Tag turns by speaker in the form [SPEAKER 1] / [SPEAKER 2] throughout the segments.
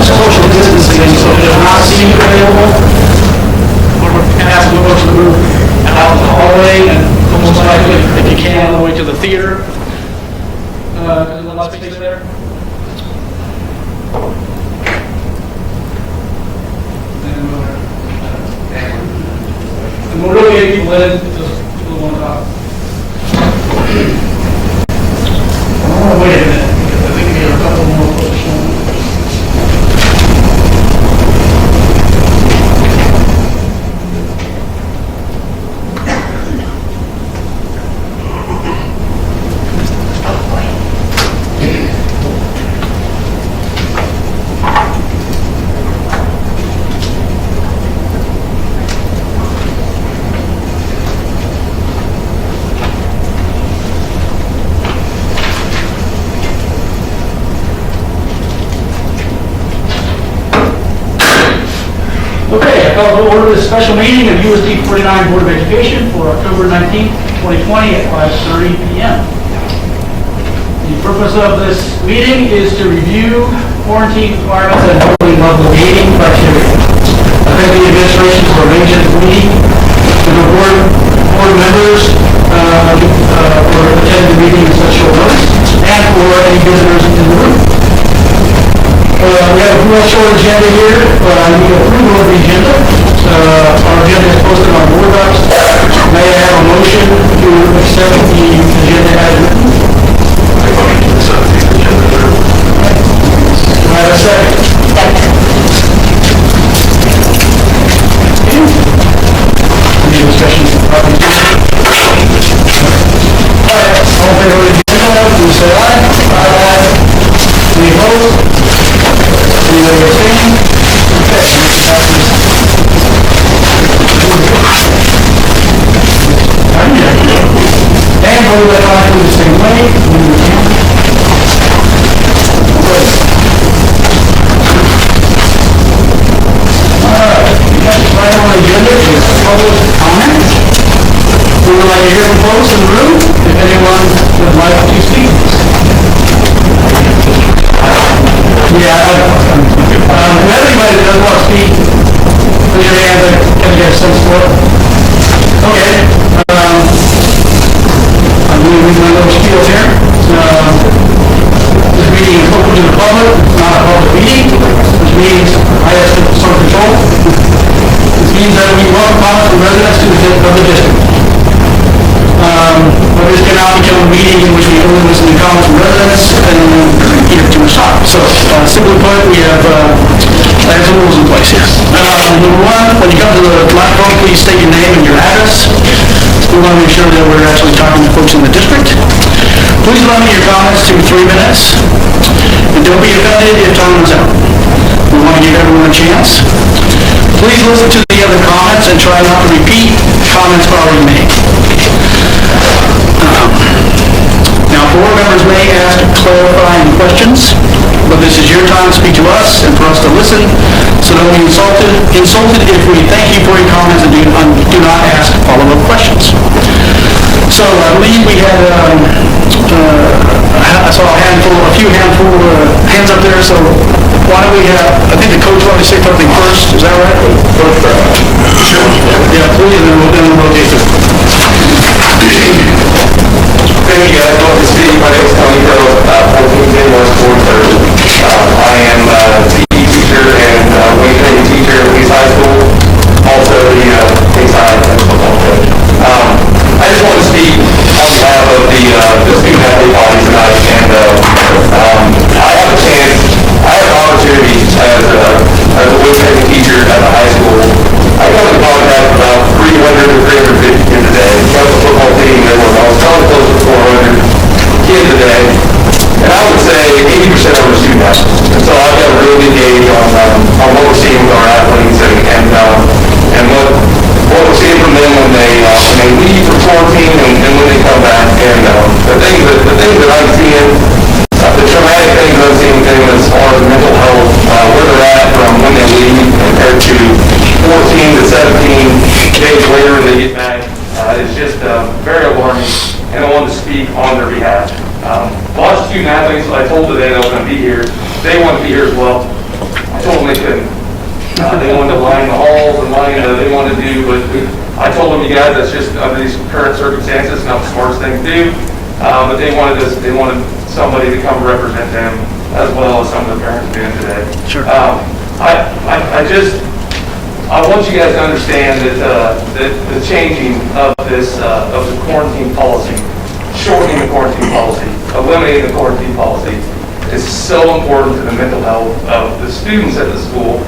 [SPEAKER 1] social distancing, so there's not seating available. We're asking folks to move out in the hallway and almost likely, if you can, all the way to the theater. There's a lot of space there. And we'll really get people in, just people want to talk. Oh, wait a minute, because I think we have a couple more questions. Okay, I call to order this special meeting of USD 49 Board of Education for October 19th, 2020 at 5:30 p.m. The purpose of this meeting is to review quarantine requirements and voting level gating criteria. I thank the administration for arranging this meeting, and the board members for attending the meeting in such short notice, and for any visitors in the room. We have a real short agenda here. I need approval of the agenda. Our agenda is posted on board docs. May I have a motion to accept the agenda as written?
[SPEAKER 2] I motion to accept the agenda.
[SPEAKER 1] Do I have a second? Any discussion? All right. All in favor of the agenda, please say aye. Aye. Any opposed? Anybody abstaining? Okay, motion passes. And vote electronically the same way. Good. Alright, next item on the agenda is public comment. We would like to hear from folks in the room, if anyone would like to speak. Yeah, everybody that does want to speak, raise your hand, can I get some support? Okay. I'm going to read my little spiel here. This meeting is open to the public, it's not a public meeting, which means I ask for some control. This means that we welcome comments from residents to the district. But this cannot become a meeting in which we only listen to comments from residents and hear too much talk. So, simply put, we have some rules in place here. Number one, when you come to the microphone, please state your name and your address. We want to make sure that we're actually talking to folks in the district. Please limit your comments to 3 minutes. And don't be offended if time runs out. We want to give everyone a chance. Please listen to the other comments and try not to repeat comments already made. Now, board members may ask clarifying questions, but this is your time to speak to us and for us to listen, so don't be insulted if we thank you for your comments and do not ask follow-up questions. So I believe we had, I saw a few handful hands up there, so why don't we have, I think the coach wanted to say something first, is that right? Sure. Yeah, please, and then we'll rotate through.
[SPEAKER 2] Thank you guys. Welcome to speak. My name is Tony Hill, 1410 West 430. I am the teacher and weight training teacher at East High School, also the East High football coach. I just want to speak on behalf of the student athlete body tonight, and I have a chance, I have an opportunity as a weight training teacher at the high school. I come in contact with about 300 to 350 kids a day. Coach the football team, there were probably close to 400 kids a day. And I would say 80% of them are student athletes. And so I've got a really good gauge on what we're seeing with our athletes and what we're seeing from them when they leave for quarantine and when they come back. And the things that I'm seeing, the traumatic things I'm seeing with them as far as mental health, where they're at from when they leave compared to 14 to 17 days later when they get back, is just very alarming, and I wanted to speak on their behalf. A lot of student athletes I told today that I was going to be here they want to be here as well. I told them they couldn't. They wanted to line the halls and they wanted to do, but I told them, you guys, that's just under these current circumstances, not the smartest thing to do. But they wanted somebody to come represent them as well as some of the parents doing today.
[SPEAKER 1] Sure.
[SPEAKER 2] I want you guys to understand that the changing of this of the quarantine policy, shortening the quarantine policy, eliminating the quarantine policy, is so important to the mental health of the students at the school.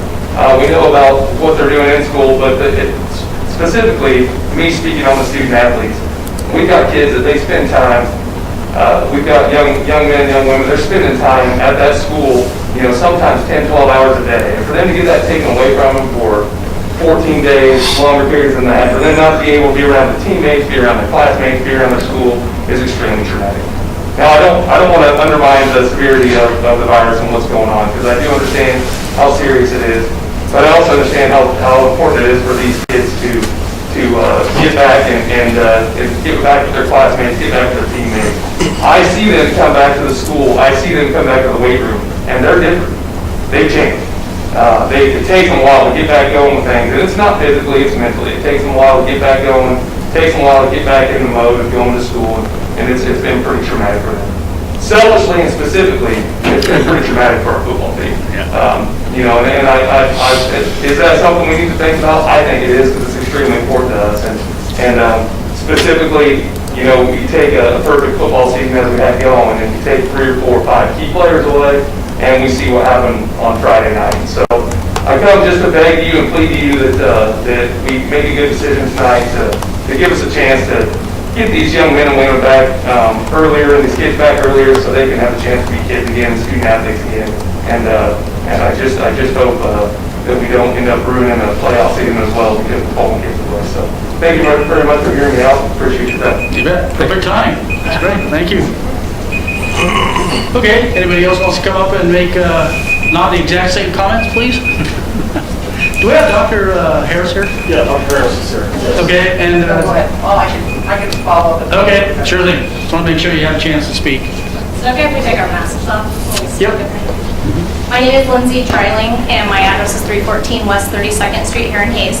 [SPEAKER 2] We know about what they're doing in school, but specifically, me speaking on the student athletes, we've got kids that they spend time. We've got young men, young women. They're spending time at that school, sometimes 10, 12 hours a day. And for them to get that taken away from them for 14 days, longer periods than that, for them not to be able to be around their teammates, be around their classmates, be around their school, is extremely traumatic. Now, I don't want to undermine the severity of the virus and what's going on, because I do understand how serious it is, but I also understand how important it is for these kids to get back and get back with their classmates, get back with their teammates. I see them come back to the school, I see them come back to the weight room, and they're different. They've changed. It takes them a while to get back going with things, and it's not physically, it's mentally. It takes them a while to get back going, it takes them a while to get back in the mode of going to school, and it's been pretty traumatic for them. Selfishly and specifically, it's been pretty traumatic for our football team. Is that something we need to think about? I think it is, because it's extremely important to us, and specifically, you take a perfect football season as we have going, and you take 3 or 4 or 5 key players away, and we see what happened on Friday night. So I come just to beg you and plead to you that we make a good decision tonight to give us a chance to get these young men and women back earlier, and these kids back earlier, so they can have a chance to be kids again, student athletes again. And I just hope that we don't end up ruining a playoff season as well because the football gets away. So thank you very much for hearing me out. Appreciate your time.
[SPEAKER 1] You bet. Perfect time. That's great. Thank you. Okay, anybody else wants to come up and make not the exact same comments, please? Do we have Dr. Harris here?
[SPEAKER 3] Yeah, Dr. Harris is here. Yes.
[SPEAKER 1] Okay, and...
[SPEAKER 4] Go ahead. Well, I can follow up.
[SPEAKER 1] Okay, sure thing. Just want to make sure you have a chance to speak.
[SPEAKER 5] Is it okay if we take our masks off?
[SPEAKER 1] Yep.
[SPEAKER 5] My name is Lindsay Dreiling, and my address is 314 West 32nd Street here in Hayes.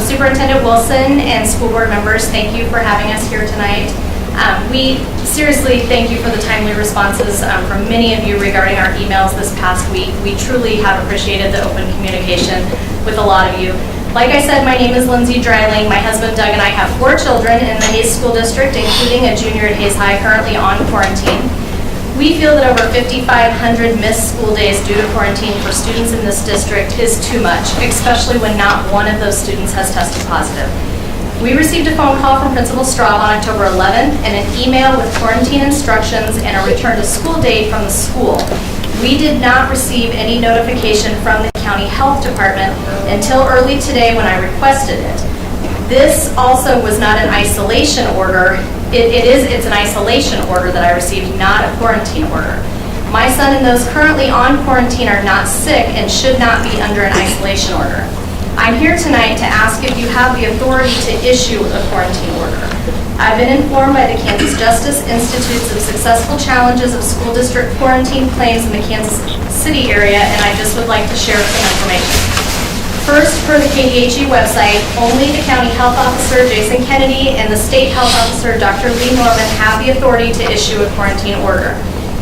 [SPEAKER 5] Superintendent Wilson and school board members, thank you for having us here tonight. We seriously thank you for the timely responses from many of you regarding our emails this past week. We truly have appreciated the open communication with a lot of you. Like I said, my name is Lindsay Dreiling. My husband Doug and I have 4 children in the Hayes School District, including a junior at Hayes High currently on quarantine. We feel that over 5,500 missed school days due to quarantine for students in this district is too much, especially when not one of those students has tested positive. We received a phone call from Principal Straub on October 11th and an email with quarantine instructions and a return to school date from the school. We did not receive any notification from the county health department until early today when I requested it. This also was not an isolation order. It's an isolation order that I received, not a quarantine order. My son and those currently on quarantine are not sick and should not be under an isolation order. I'm here tonight to ask if you have the authority to issue a quarantine order. I've been informed by the Kansas Justice Institutes of successful challenges of school district quarantine claims in the Kansas City area, and I just would like to share some information. First, per the KDHE website, only the county health officer, Jason Kennedy, and the state health officer, Dr. Lee Norman, have the authority to issue a quarantine order.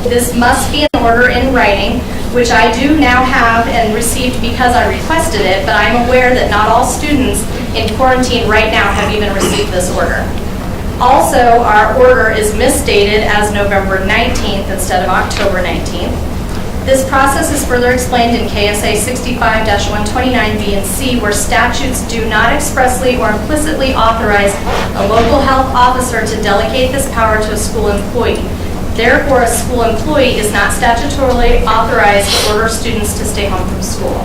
[SPEAKER 5] This must be an order in writing, which I do now have and received because I requested it, but I'm aware that not all students in quarantine right now have even received this order. Also, our order is misstated as November 19th instead of October 19th. This process is further explained in KSA 65-129B and C, where statutes do not expressly or implicitly authorize a local health officer to delegate this power to a school employee. Therefore, a school employee is not statutorily authorized to order students to stay home from school.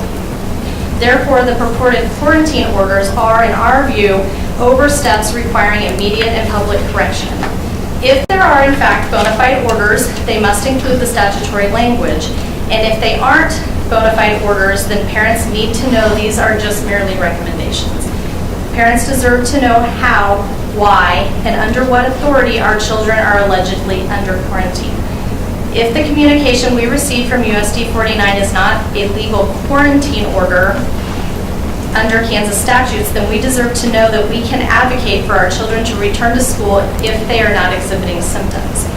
[SPEAKER 5] Therefore, the purported quarantine orders are, in our view, oversteps requiring immediate and public correction. If there are, in fact, bona fide orders, they must include the statutory language. And if they aren't bona fide orders, then parents need to know these are just merely recommendations. Parents deserve to know how, why, and under what authority our children are allegedly under quarantine. If the communication we received from USD 49 is not a legal quarantine order under Kansas statutes, then we deserve to know that we can advocate for our children to return to school if they are not exhibiting symptoms.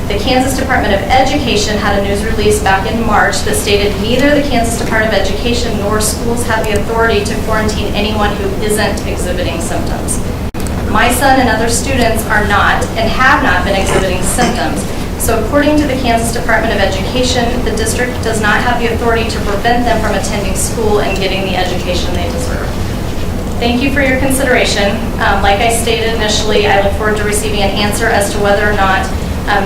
[SPEAKER 5] The Kansas Department of Education had a news release back in March that stated neither the Kansas Department of Education nor schools have the authority to quarantine anyone who isn't exhibiting symptoms. My son and other students are not and have not been exhibiting symptoms. So according to the Kansas Department of Education, the district does not have the authority to prevent them from attending school and getting the education they deserve. Thank you for your consideration. Like I stated initially, I look forward to receiving an answer as to whether or not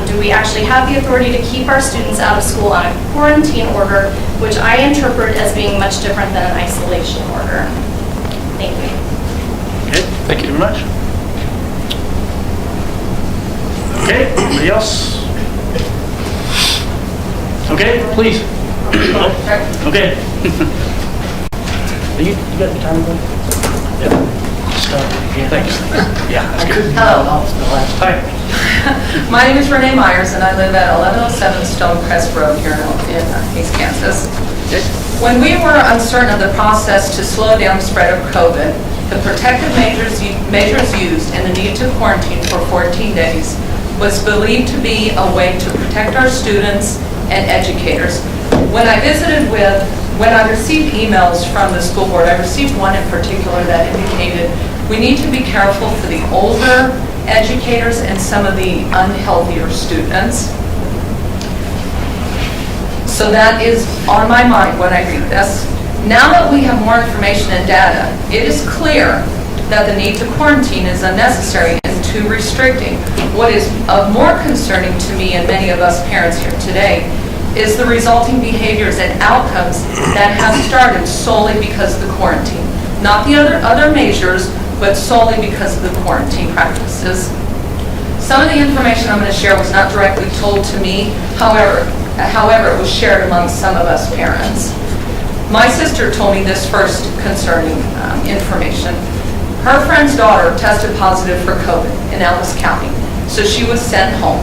[SPEAKER 5] do we actually have the authority to keep our students out of school on a quarantine order, which I interpret as being much different than an isolation order. Thank you.
[SPEAKER 1] Okay, thank you very much. Okay, anybody else? Okay, please. Okay. You got the time going? Yeah. Thanks. Yeah, that's good.
[SPEAKER 4] Hello.
[SPEAKER 1] Hi.
[SPEAKER 4] My name is Renee Myers, and I live at 1107 Stonecrest Road here in East Kansas. When we were uncertain of the process to slow down the spread of COVID, the protective measures used and the need to quarantine for 14 days was believed to be a way to protect our students and educators. When I received emails from the school board, I received one in particular that indicated we need to be careful for the older educators and some of the unhealthier students. So that is on my mind when I read this. Now that we have more information and data, it is clear that the need to quarantine is unnecessary and too restricting. What is of more concerning to me and many of us parents here today is the resulting behaviors and outcomes that have started solely because of the quarantine. Not the other measures, but solely because of the quarantine practices. Some of the information I'm going to share was not directly told to me, however, it was shared among some of us parents. My sister told me this first concerning information. Her friend's daughter tested positive for COVID in Ellis County, so she was sent home.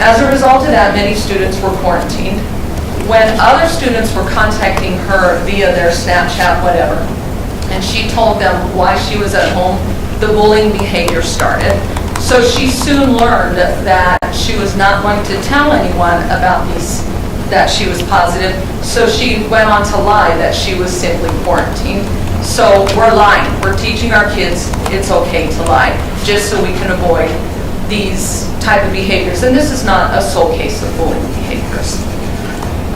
[SPEAKER 4] As a result of that, many students were quarantined. When other students were contacting her via their Snapchat, whatever, and she told them why she was at home, the bullying behavior started. So she soon learned that she was not going to tell anyone about that she was positive, so she went on to lie that she was simply quarantined. So we're lying. We're teaching our kids it's okay to lie, just so we can avoid these type of behaviors. And this is not a sole case of bullying behaviors.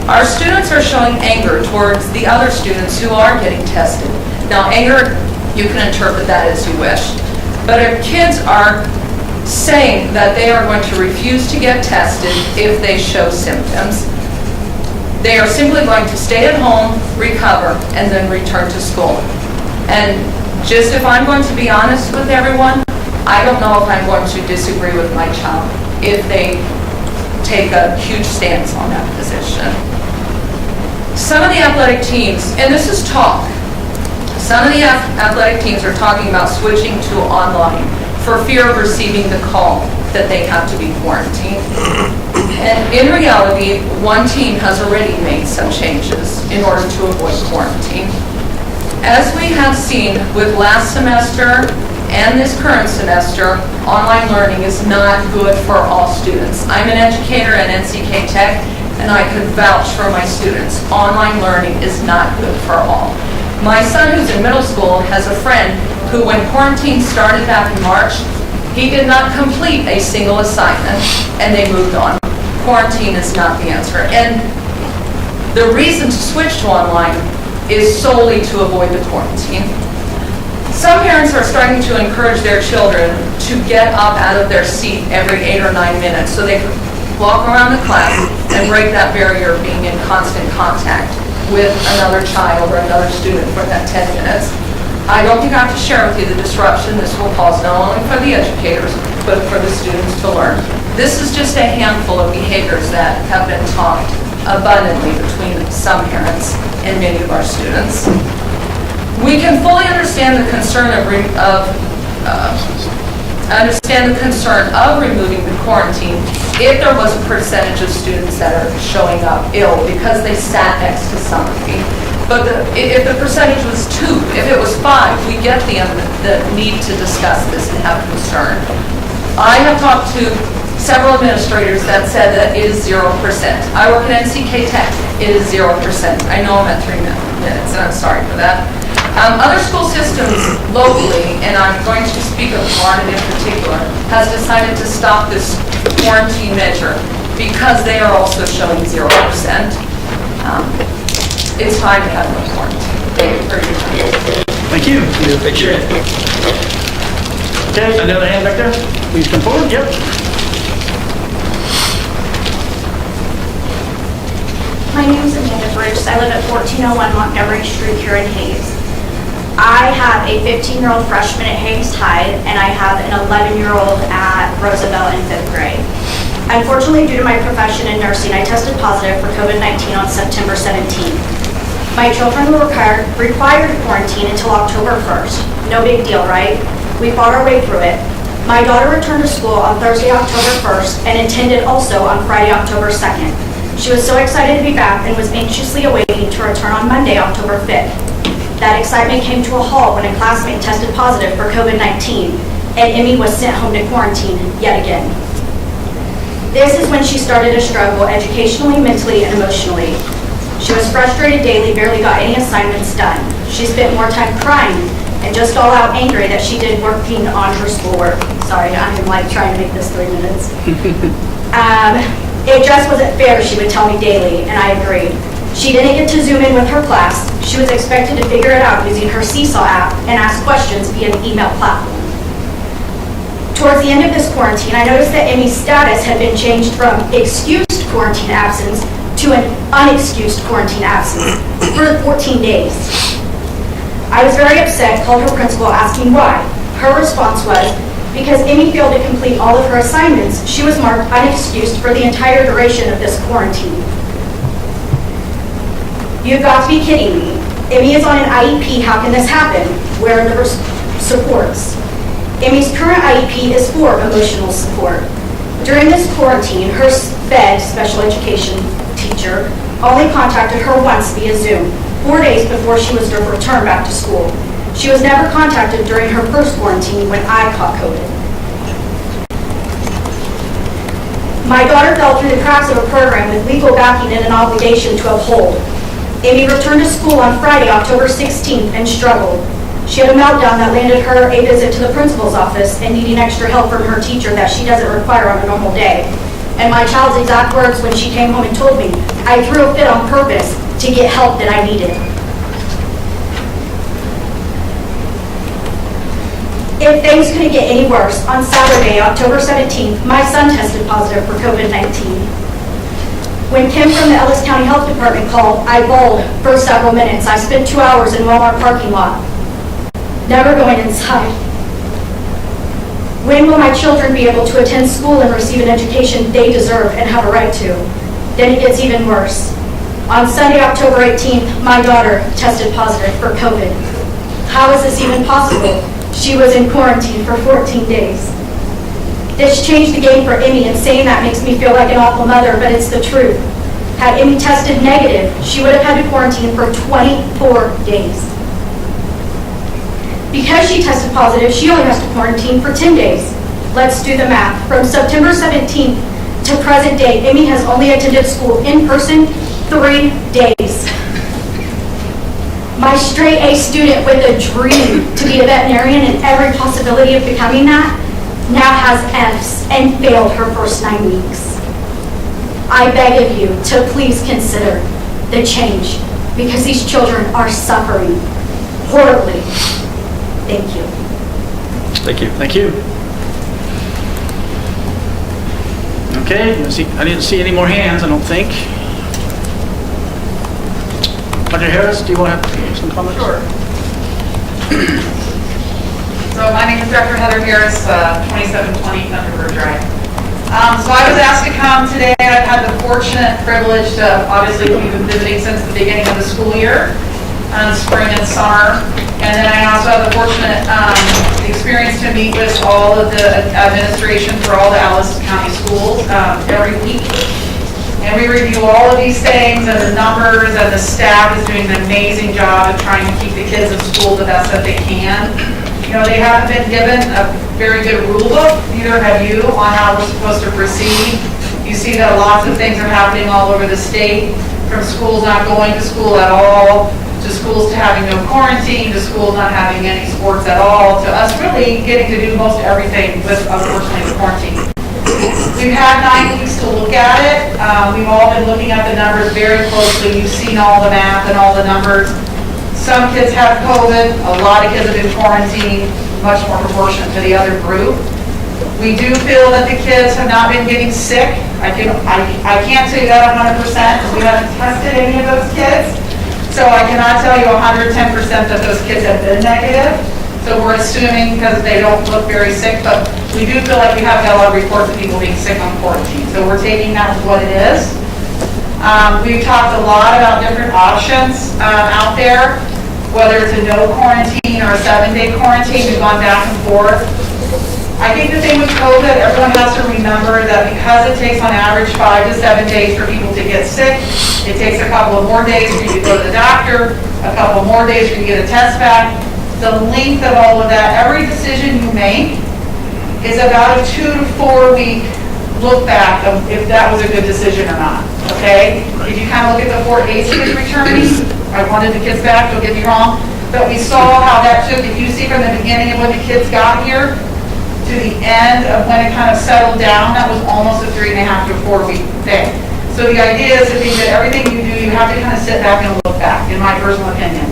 [SPEAKER 4] Our students are showing anger towards the other students who are getting tested. Now, anger, you can interpret that as you wish. But our kids are saying that they are going to refuse to get tested if they show symptoms. They are simply going to stay at home, recover, and then return to school. And just if I'm going to be honest with everyone, I don't know if I'm going to disagree with my child if they take a huge stance on that position. Some of the athletic teams, and this is talk, some of the athletic teams are talking about switching to online for fear of receiving the call that they have to be quarantined. And in reality, one team has already made some changes in order to avoid quarantine. As we have seen with last semester and this current semester, online learning is not good for all students. I'm an educator at NCK Tech, and I could vouch for my students. Online learning is not good for all. My son, who's in middle school, has a friend who, when quarantine started back in March, he did not complete a single assignment, and they moved on. Quarantine is not the answer. And the reason to switch to online is solely to avoid the quarantine. Some parents are starting to encourage their children to get up out of their seat every 8 or 9 minutes so they can walk around the class and break that barrier of being in constant contact with another child or another student for that 10 minutes. I don't think I have to share with you the disruption this will cause not only for the educators, but for the students to learn. This is just a handful of behaviors that have been taught abundantly between some parents and many of our students. We can fully understand the concern of I understand the concern of removing the quarantine if there was a percentage of students that are showing up ill because they sat next to somebody. But if the percentage was 2, if it was 5, we get the need to discuss this and have concern. I have talked to several administrators that said that it is 0%. I work at NCK Tech, it is 0%. I know I'm at 3 minutes, and I'm sorry for that. Other school systems locally, and I'm going to speak of Martin in particular, has decided to stop this quarantine measure because they are also showing 0%. It's time to have no quarantine. Thank you for your time.
[SPEAKER 1] Thank you. Appreciate it. Okay, another hand back there. Please come forward. Yep.
[SPEAKER 6] My name is Amanda Bruce. I live at 1401 Montgomery Street here in Hayes. I have a 15-year-old freshman at Hayes High, and I have an 11-year-old at Roosevelt in 5th grade. Unfortunately, due to my profession in nursing, I tested positive for COVID-19 on September 17th. My children were required to quarantine until October 1st. No big deal, right? We fought our way through it. My daughter returned to school on Thursday, October 1st, and intended also on Friday, October 2nd. She was so excited to be back and was anxiously awaiting to return on Monday, October 5th. That excitement came to a halt when a classmate tested positive for COVID-19, and Emmy was sent home to quarantine yet again. This is when she started to struggle educationally, mentally, and emotionally. She was frustrated daily, barely got any assignments done. She spent more time crying and just all out angry that she did working on her schoolwork. Sorry, I'm like trying to make this 3 minutes. It just wasn't fair, she would tell me daily, and I agreed. She didn't get to Zoom in with her class. She was expected to figure it out using her Seesaw app and ask questions via an email platform. Towards the end of this quarantine, I noticed that Emmy's status had been changed from excused quarantine absence to an unexcused quarantine absence for 14 days. I was very upset, called her principal asking why. Her response was, because Emmy failed to complete all of her assignments, she was marked unexcused for the entire duration of this quarantine. You've got to be kidding me. Emmy is on an IEP, how can this happen? Where are the supports? Emmy's current IEP is for emotional support. During this quarantine, her SPED, special education teacher, only contacted her once via Zoom, 4 days before she was to return back to school. She was never contacted during her first quarantine when I caught COVID. My daughter fell through the cracks of a program with legal backing and an obligation to uphold. Amy returned to school on Friday, October 16th, and struggled. She had a meltdown that landed her a visit to the principal's office and needing extra help from her teacher that she doesn't require on a normal day. And my child's exact words when she came home and told me, I threw a fit on purpose to get help that I needed. If things couldn't get any worse, on Saturday, October 17th, my son tested positive for COVID-19. When Kim from the Ellis County Health Department called, I bawled for several minutes. I spent 2 hours in Walmart parking lot, never going inside. When will my children be able to attend school and receive an education they deserve and have a right to? Then it gets even worse. On Sunday, October 18th, my daughter tested positive for COVID. How is this even possible? She was in quarantine for 14 days. This changed the game for Emmy, and saying that makes me feel like an awful mother, but it's the truth. Had Emmy tested negative, she would have had to quarantine for 24 days. Because she tested positive, she only has to quarantine for 10 days. Let's do the math. From September 17th to present day, Emmy has only attended school in person 3 days. My straight A student with a dream to be a veterinarian and every possibility of becoming that now has F's and failed her first 9 weeks. I beg of you to please consider the change because these children are suffering horribly. Thank you.
[SPEAKER 1] Thank you. Thank you. Okay, I didn't see any more hands, I don't think. Dr. Harris, do you want to have some comments?
[SPEAKER 7] Sure. So my name is Dr. Heather Harris, 2720 Thunderbird Drive. So I was asked to come today. I've had the fortunate privilege to, obviously, we've been visiting since the beginning of the school year, spring and summer. And then I also have the fortunate experience to meet with all of the administration for all the Alice County schools every week. And we review all of these things and the numbers, and the staff is doing an amazing job of trying to keep the kids in school the best that they can. You know, they haven't been given a very good rule book, neither have you, on how we're supposed to proceed. You see that lots of things are happening all over the state, from schools not going to school at all, to schools to having no quarantine, to schools not having any sports at all, to us really getting to do most everything with, unfortunately, the quarantine. We've had 9 weeks to look at it. We've all been looking at the numbers very closely. You've seen all the math and all the numbers. Some kids have COVID. A lot of kids have been quarantined, much more proportionate to the other group. We do feel that the kids have not been getting sick. I can't say that 100% because we haven't tested any of those kids. So I cannot tell you 110% that those kids have been negative. So we're assuming because they don't look very sick, but we do feel like we have got a lot of reports of people being sick on quarantine. So we're taking that as what it is. We've talked a lot about different options out there, whether it's a no quarantine or a 7-day quarantine. We've gone back and forth. I think the thing with COVID, everyone has to remember that because it takes on average 5 to 7 days for people to get sick, it takes a couple of more days for you to go to the doctor, a couple more days for you to get a test back. The length of all of that, every decision you make is about a 2 to 4 week look back of if that was a good decision or not, okay? If you kind of look at the 4 days kids returning, I wanted the kids back, don't get me wrong, but we saw how that took, if you see from the beginning of when the kids got here to the end of when it kind of settled down, that was almost a 3.5 to 4 week thing. So the idea is to think that everything you do, you have to kind of sit back and look back, in my personal opinion.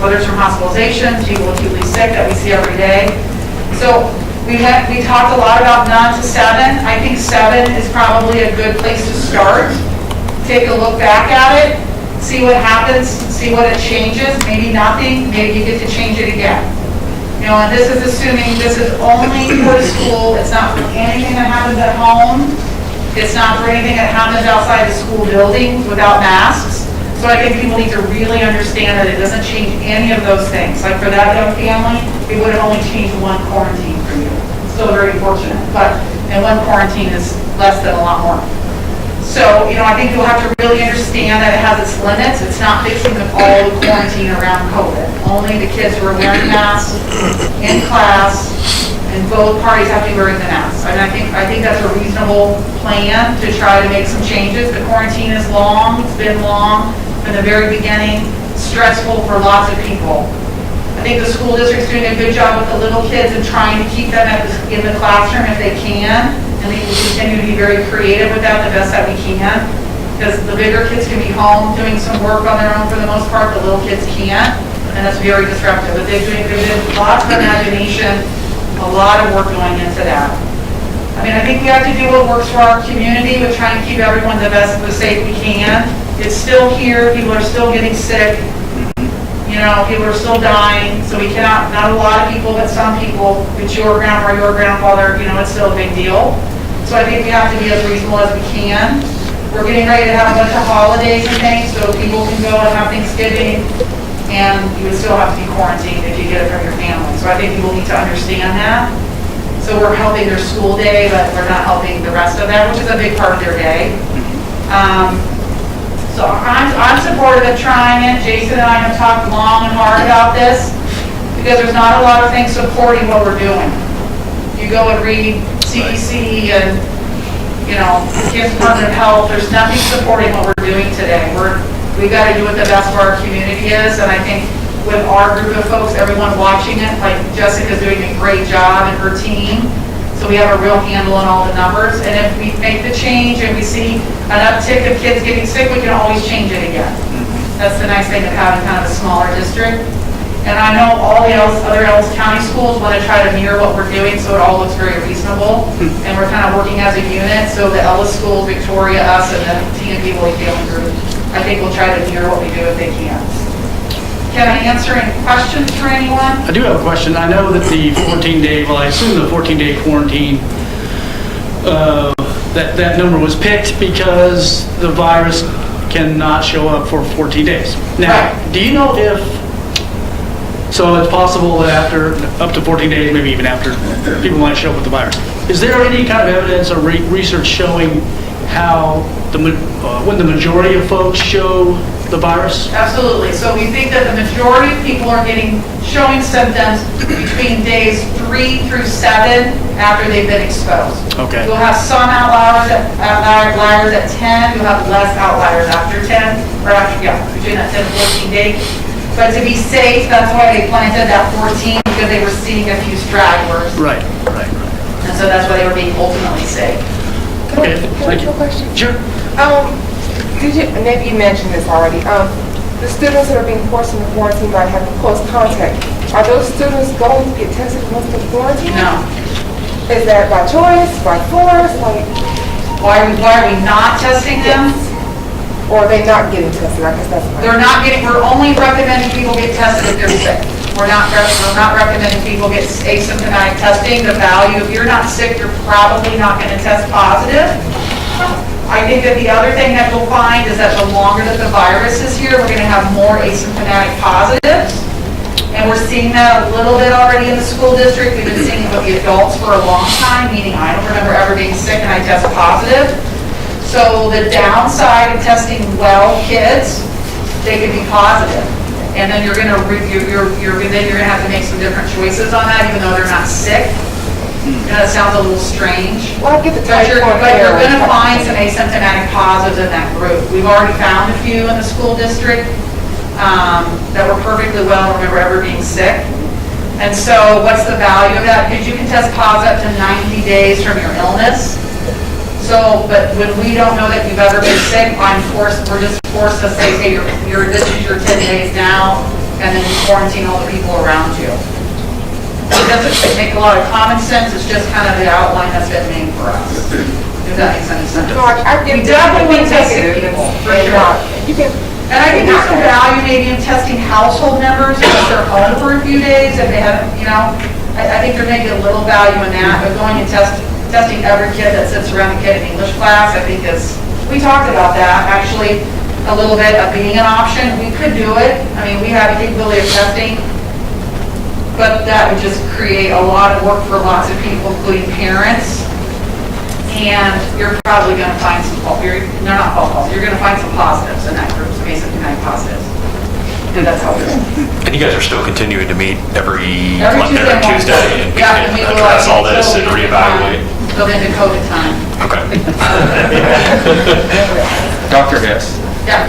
[SPEAKER 7] Whether it's from hospitalizations, people acutely sick that we see every day. So we talked a lot about none to 7. I think 7 is probably a good place to start. Take a look back at it, see what happens, see what it changes. Maybe nothing, maybe you get to change it again. You know, and this is assuming this is only for the school. It's not for anything that happens at home. It's not for anything that happens outside the school building without masks. So I think people need to really understand that it doesn't change any of those things. Like for that young family, it would have only changed 1 quarantine for you. Still very fortunate, and 1 quarantine is less than a lot more. So, you know, I think you'll have to really understand that it has its limits. It's not fixing all the quarantine around COVID. Only the kids who are wearing masks in class, and both parties have to be wearing the masks. And I think that's a reasonable plan to try to make some changes. The quarantine is long, it's been long. From the very beginning, stressful for lots of people. I think the school district's doing a good job with the little kids and trying to keep them in the classroom if they can, and they will continue to be very creative with that the best that we can, because the bigger kids can be home doing some work on their own for the most part, the little kids can't, and that's very disruptive. But they've been lots of imagination, a lot of work going into that. I mean, I think we have to do what works for our community with trying to keep everyone the best and the safe we can. It's still here, people are still getting sick, you know, people are still dying, so we cannot, not a lot of people, but some people, if it's your grandma or your grandfather, you know, it's still a big deal. So I think we have to be as reasonable as we can. We're getting ready to have a bunch of holidays and things, so people can go and have Thanksgiving, and you would still have to be quarantined if you get it from your family. So I think people need to understand that. So we're helping their school day, but we're not helping the rest of that, which is a big part of their day. So I'm supportive of trying it. Jason and I have talked long and hard about this because there's not a lot of things supporting what we're doing. You go and read CDC and, you know, Kansas Department of Health, there's nothing supporting what we're doing today. We've got to do what the best for our community is, and I think with our group of folks, everyone watching it, like Jessica's doing a great job and her team, so we have a real handle on all the numbers, and if we make the change and we see an uptick of kids getting sick, we can always change it again. That's the nice thing of having kind of a smaller district. And I know all the other Ellis County schools want to try to mirror what we're doing so it all looks very reasonable, and we're kind of working as a unit, so the Ellis schools, Victoria, us, and the TNB Willie Family Group, I think will try to mirror what we do if they can. Can I answer any questions for anyone?
[SPEAKER 1] I do have a question. I know that the 14-day, well, I assume the 14-day quarantine, that number was picked because the virus cannot show up for 14 days. Now,
[SPEAKER 7] Right.
[SPEAKER 1] do you know if So it's possible that after, up to 14 days, maybe even after, people might show up with the virus. Is there any kind of evidence or research showing how, when the majority of folks show the virus?
[SPEAKER 7] Absolutely. So we think that the majority of people are showing symptoms between days 3 through 7 after they've been exposed.
[SPEAKER 1] Okay.
[SPEAKER 7] You'll have some outliers at 10, you'll have less outliers after 10, or after, between that 10 and 14 days. But to be safe, that's why they planted that 14, because they were seeing a few stragglers.
[SPEAKER 1] Right.
[SPEAKER 7] And so that's why they were being ultimately safe.
[SPEAKER 1] Okay, thank you.
[SPEAKER 8] Can I ask a question?
[SPEAKER 1] Sure.
[SPEAKER 8] Maybe you mentioned this already. The students that are being forced into quarantine by having close contact, are those students going to get tested once they're quarantined?
[SPEAKER 7] No.
[SPEAKER 8] Is that by choice, by force,
[SPEAKER 7] Why are we not testing them?
[SPEAKER 8] or are they not getting tested? I guess that's my...
[SPEAKER 7] We're only recommending people get tested if they're sick. We're not recommending people get asymptomatic testing. The value, if you're not sick, you're probably not going to test positive. I think that the other thing that we'll find is that the longer that the virus is here, we're going to have more asymptomatic positives. And we're seeing that a little bit already in the school district. We've been seeing it with the adults for a long time, meaning I don't remember ever being sick and I test positive. So the downside of testing well kids, they could be positive. And then you're going to have to make some different choices on that, even though they're not sick. And that sounds a little strange.
[SPEAKER 8] Well, I get the
[SPEAKER 7] But
[SPEAKER 8] type
[SPEAKER 7] you're
[SPEAKER 8] 1
[SPEAKER 7] going to find some asymptomatic positives in that group. We've already found a few in the school district that were perfectly well, remember ever being sick. And so what's the value of that? Because you can test positive up to 90 days from your illness. So, but when we don't know that you've ever been sick, we're just forced to say, hey, this is your 10 days now, and then you quarantine all the people around you. It doesn't make a lot of common sense, it's just kind of the outline that's been made for us. If that makes any sense.
[SPEAKER 8] No, I get
[SPEAKER 7] We definitely test sick
[SPEAKER 8] negative.
[SPEAKER 7] people, for sure. And I think there's some value maybe in testing household members if they're home for a few days, if they haven't, I think there may be a little value in that, but going and testing every kid that sits around the kid in English class, I think we talked about that, actually, a little bit of being an option. We could do it. I mean, we have a capability of testing, but that would just create a lot of work for lots of people, including parents. And you're probably going to find some, you're going to find some positives in that group, some asymptomatic positives. And that's how it is.
[SPEAKER 9] And you guys are still continuing to meet every
[SPEAKER 7] Tuesday
[SPEAKER 9] and
[SPEAKER 7] address
[SPEAKER 9] address all this and reevaluate?
[SPEAKER 7] Till into COVID time.
[SPEAKER 9] Okay.
[SPEAKER 10] Dr. Hess,
[SPEAKER 7] Yeah.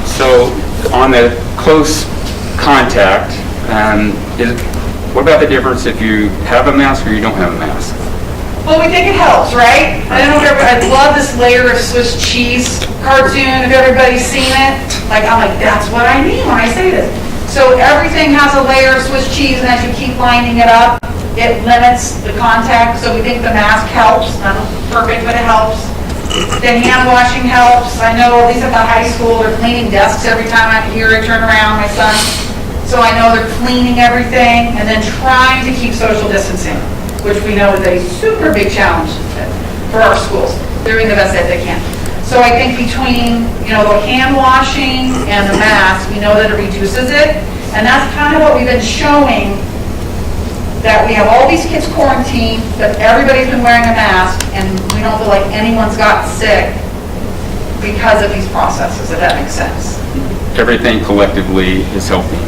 [SPEAKER 10] so on the close contact, what about the difference if you have a mask or you don't have a mask?
[SPEAKER 7] Well, we think it helps, right? I don't know if I love this layer of Swiss cheese cartoon, if everybody's seen it. I'm like, that's what I mean when I say this. So everything has a layer of Swiss cheese, and as you keep lining it up, it limits the contact. So we think the mask helps. Not perfect, but it helps. The hand washing helps. I know, at least at the high school, they're cleaning desks every time I'm here. I turn around, my son. So I know they're cleaning everything, and then trying to keep social distancing, which we know is a super big challenge for our schools. They're doing the best that they can. So I think between, the hand washing and the mask, we know that it reduces it. And that's kind of what we've been showing, that we have all these kids quarantined, but everybody's been wearing a mask, and we don't feel like anyone's gotten sick because of these processes, if that makes sense.
[SPEAKER 10] Everything collectively is helping.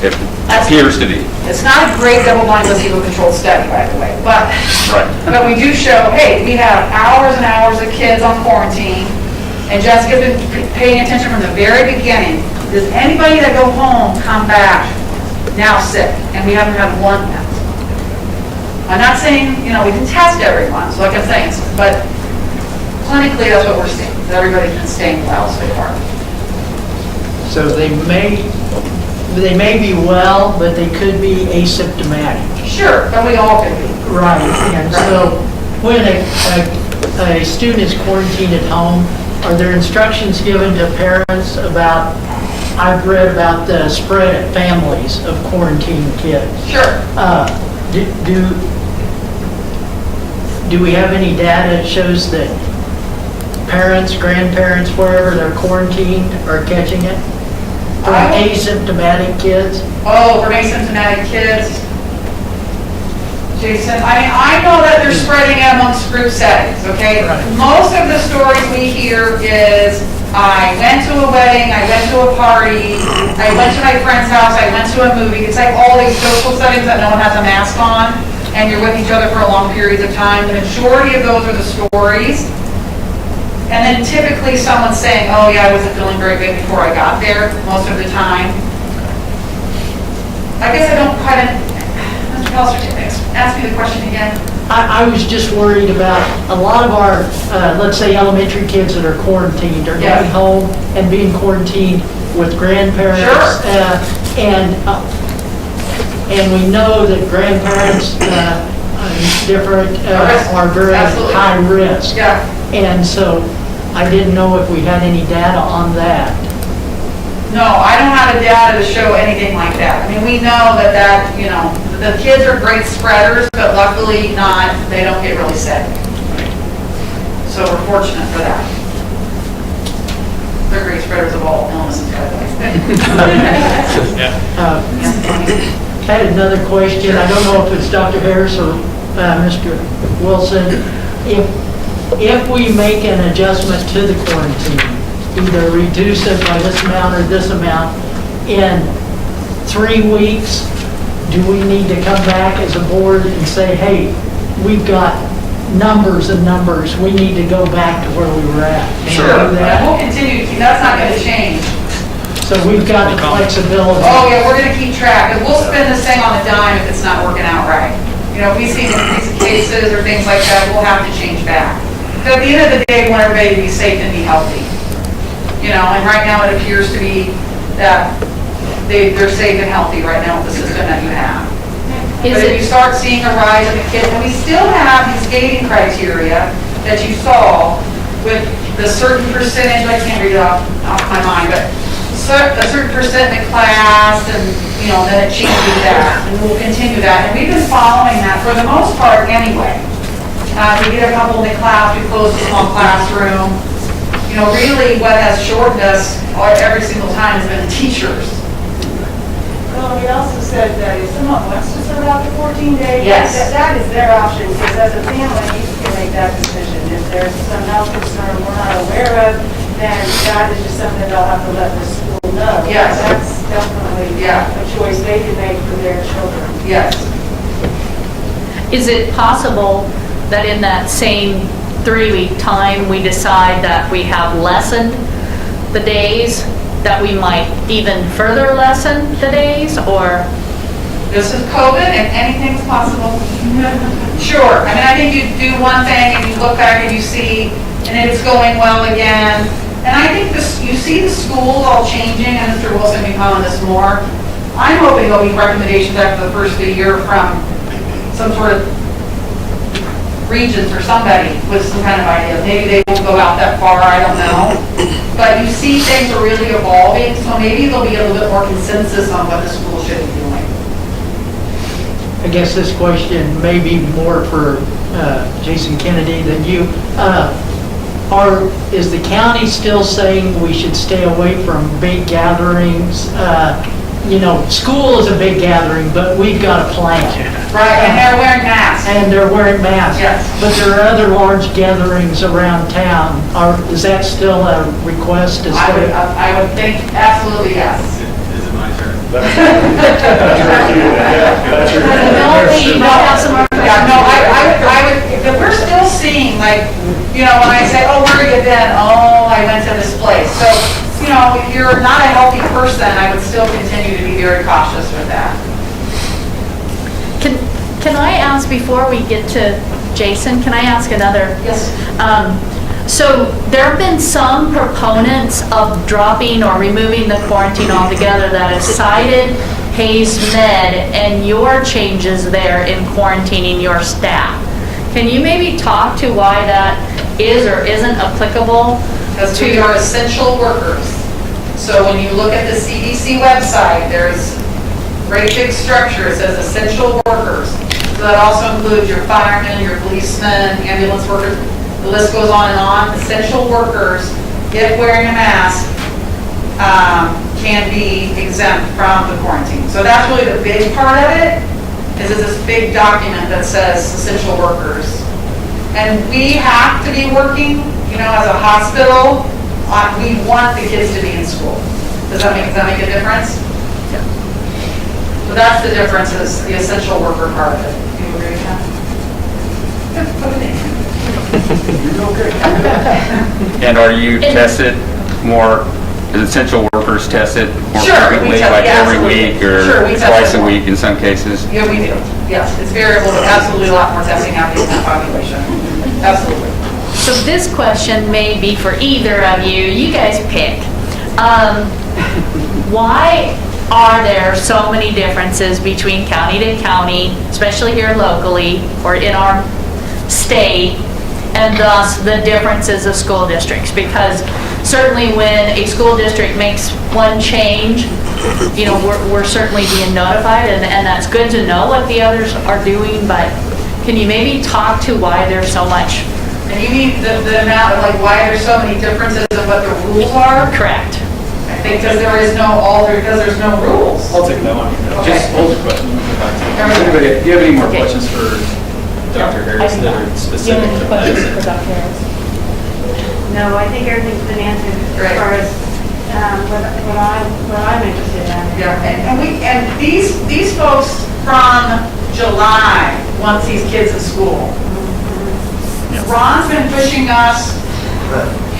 [SPEAKER 10] It appears to be.
[SPEAKER 7] It's not a great double-blind placebo-controlled study, by the way, but but we do show, hey, we have hours and hours of kids on quarantine, and Jessica's been paying attention from the very beginning. Does anybody that go home come back now sick? And we haven't had one yet. I'm not saying, we can test everyone, so like I'm saying, but clinically that's what we're seeing. Everybody's been staying well so far.
[SPEAKER 11] So they may be well, but they could be asymptomatic.
[SPEAKER 7] Sure, but we all could be.
[SPEAKER 11] Right, and so when a student is quarantined at home, are there instructions given to parents about, I've read about the spread at families of quarantined kids.
[SPEAKER 7] Sure.
[SPEAKER 11] Do we have any data that shows that parents, grandparents, wherever they're quarantined are catching it? for asymptomatic kids?
[SPEAKER 7] Oh, for asymptomatic kids. Jason, I mean, I know that they're spreading it amongst group settings, okay?
[SPEAKER 11] Right.
[SPEAKER 7] Most of the stories we hear is, I went to a wedding, I went to a party, I went to my friend's house, I went to a movie. It's like all these social settings that no one has a mask on, and you're with each other for long periods of time. The majority of those are the stories. And then typically someone's saying, oh yeah, I wasn't feeling very good before I got there, most of the time. I guess I don't quite, Mr. Pelster, ask me the question again.
[SPEAKER 11] I was just worried about a lot of our, let's say, elementary kids that are quarantined are
[SPEAKER 7] Yes.
[SPEAKER 11] going home and being quarantined with grandparents.
[SPEAKER 7] Sure.
[SPEAKER 11] And we know that grandparents, different, are very
[SPEAKER 7] Absolutely.
[SPEAKER 11] high risk.
[SPEAKER 7] Yeah.
[SPEAKER 11] And so I didn't know if we had any data on that.
[SPEAKER 7] No, I don't have the data to show anything like that. I mean, we know that, you know, the kids are great spreaders, but luckily not, they don't get really sick. So we're fortunate for that. They're great spreaders of all illnesses, by the way.
[SPEAKER 11] I had another question. I don't know if it's Dr. Harris or Mr. Wilson. If we make an adjustment to the quarantine, either reduce it by this amount or this amount, in 3 weeks, do we need to come back as a board and say, hey, we've got numbers and numbers, we need to go back to where we were at? Can we
[SPEAKER 7] Sure,
[SPEAKER 11] do
[SPEAKER 7] and
[SPEAKER 11] that?
[SPEAKER 7] we'll continue to keep, that's not gonna change.
[SPEAKER 11] So we've got the flexibility.
[SPEAKER 7] Oh, yeah, we're gonna keep track, and we'll spin this thing on a dime if it's not working out right. You know, if we see increased cases or things like that, we'll have to change back. But at the end of the day, we want everybody to be safe and be healthy. You know, and right now it appears to be that they're safe and healthy right now with the system that you have. But if you start seeing a rise in the kids, and we still have these gating criteria that you saw with the certain percentage, I can't read it off my mind, but a certain percent in the class, and, you know, then it changes that, and we'll continue that. And we've been following that for the most part anyway. We get a couple in the class, we close the small classroom. You know, really what has shortened us every single time has been the teachers.
[SPEAKER 12] Well, we also said that if someone wants to serve out the 14 days,
[SPEAKER 7] Yes.
[SPEAKER 12] that is their option, because as a family, you can make that decision. If there's some health concern we're not aware of, then that is just something they'll have to let the school know.
[SPEAKER 7] Yes.
[SPEAKER 12] That's definitely a choice they can make for their children.
[SPEAKER 7] Yes.
[SPEAKER 13] Is it possible that in that same 3-week time, we decide that we have lessened the days, that we might even further lessen the days, or?
[SPEAKER 7] This is COVID and anything's possible. Sure, I mean, I think you do one thing and you look back and you see, and it's going well again. And I think you see the schools all changing, and Mr. Wilson can comment on this more. I'm hoping there'll be recommendations after the first of the year from some sort of regions or somebody with some kind of idea. Maybe they won't go out that far, I don't know. But you see things are really evolving, so maybe there'll be a little bit more consensus on what the school should be doing.
[SPEAKER 11] I guess this question may be more for Jason Kennedy than you. Is the county still saying we should stay away from big gatherings? You know, school is a big gathering, but we've got a plan.
[SPEAKER 7] Right, and they're wearing masks.
[SPEAKER 11] And they're wearing masks.
[SPEAKER 7] Yes.
[SPEAKER 11] But there are other large gatherings around town. Is that still a request to stay?
[SPEAKER 7] I would think absolutely yes.
[SPEAKER 3] Is it my turn?
[SPEAKER 7] Yeah, no, I would, but we're still seeing, like, you know, when I say, oh, where have you been? Oh, I went to this place. So, you know, if you're not a healthy person, I would still continue to be very cautious with that.
[SPEAKER 13] Can I ask, before we get to Jason, can I ask another?
[SPEAKER 7] Yes.
[SPEAKER 13] So there have been some proponents of dropping or removing the quarantine altogether that have cited Hayes Med and your changes there in quarantining your staff. Can you maybe talk to why that is or isn't applicable?
[SPEAKER 7] Because we are essential workers. So when you look at the CDC website, there's great big structure. It says essential workers. So that also includes your firemen, your policemen, ambulance workers. The list goes on and on. Essential workers, if wearing a mask, can be exempt from the quarantine. So that's really the big part of it, is it's this big document that says essential workers. And we have to be working, as a hospital, we want the kids to be in school. Does that make a difference? Yeah. So that's the difference, is the essential worker part of it. Do you agree with that?
[SPEAKER 10] And are you tested more, is essential workers tested more
[SPEAKER 7] Sure, we
[SPEAKER 10] frequently,
[SPEAKER 7] test-
[SPEAKER 10] like
[SPEAKER 7] yeah,
[SPEAKER 10] every
[SPEAKER 7] absolutely.
[SPEAKER 10] week or
[SPEAKER 7] Sure, we test
[SPEAKER 10] twice a
[SPEAKER 7] more.
[SPEAKER 10] week in some cases?
[SPEAKER 7] Yeah, we do. Yes, it's variable, but absolutely a lot more testing happening in that population. Absolutely.
[SPEAKER 13] So this question may be for either of you. You guys pick. Why are there so many differences between county to county, especially here locally or in our state, and thus the differences of school districts? Because certainly when a school district makes one change, we're certainly being notified, and that's good to know what the others are doing, but can you maybe talk to why there's so much?
[SPEAKER 7] And you mean the amount of, why there's so many differences in what the rules are?
[SPEAKER 13] Correct.
[SPEAKER 7] Because there's no rules.
[SPEAKER 3] I'll take that one.
[SPEAKER 7] Okay.
[SPEAKER 3] Just hold the question.
[SPEAKER 7] Everybody-
[SPEAKER 3] Anybody, do you have any more
[SPEAKER 13] Okay.
[SPEAKER 3] questions for Dr. Harris that are specific to medicine?
[SPEAKER 12] No, I think everything's been answered
[SPEAKER 7] Great.
[SPEAKER 12] as far as what I'm interested in.
[SPEAKER 7] Yeah, and these folks from July want these kids in school. Ron's been pushing us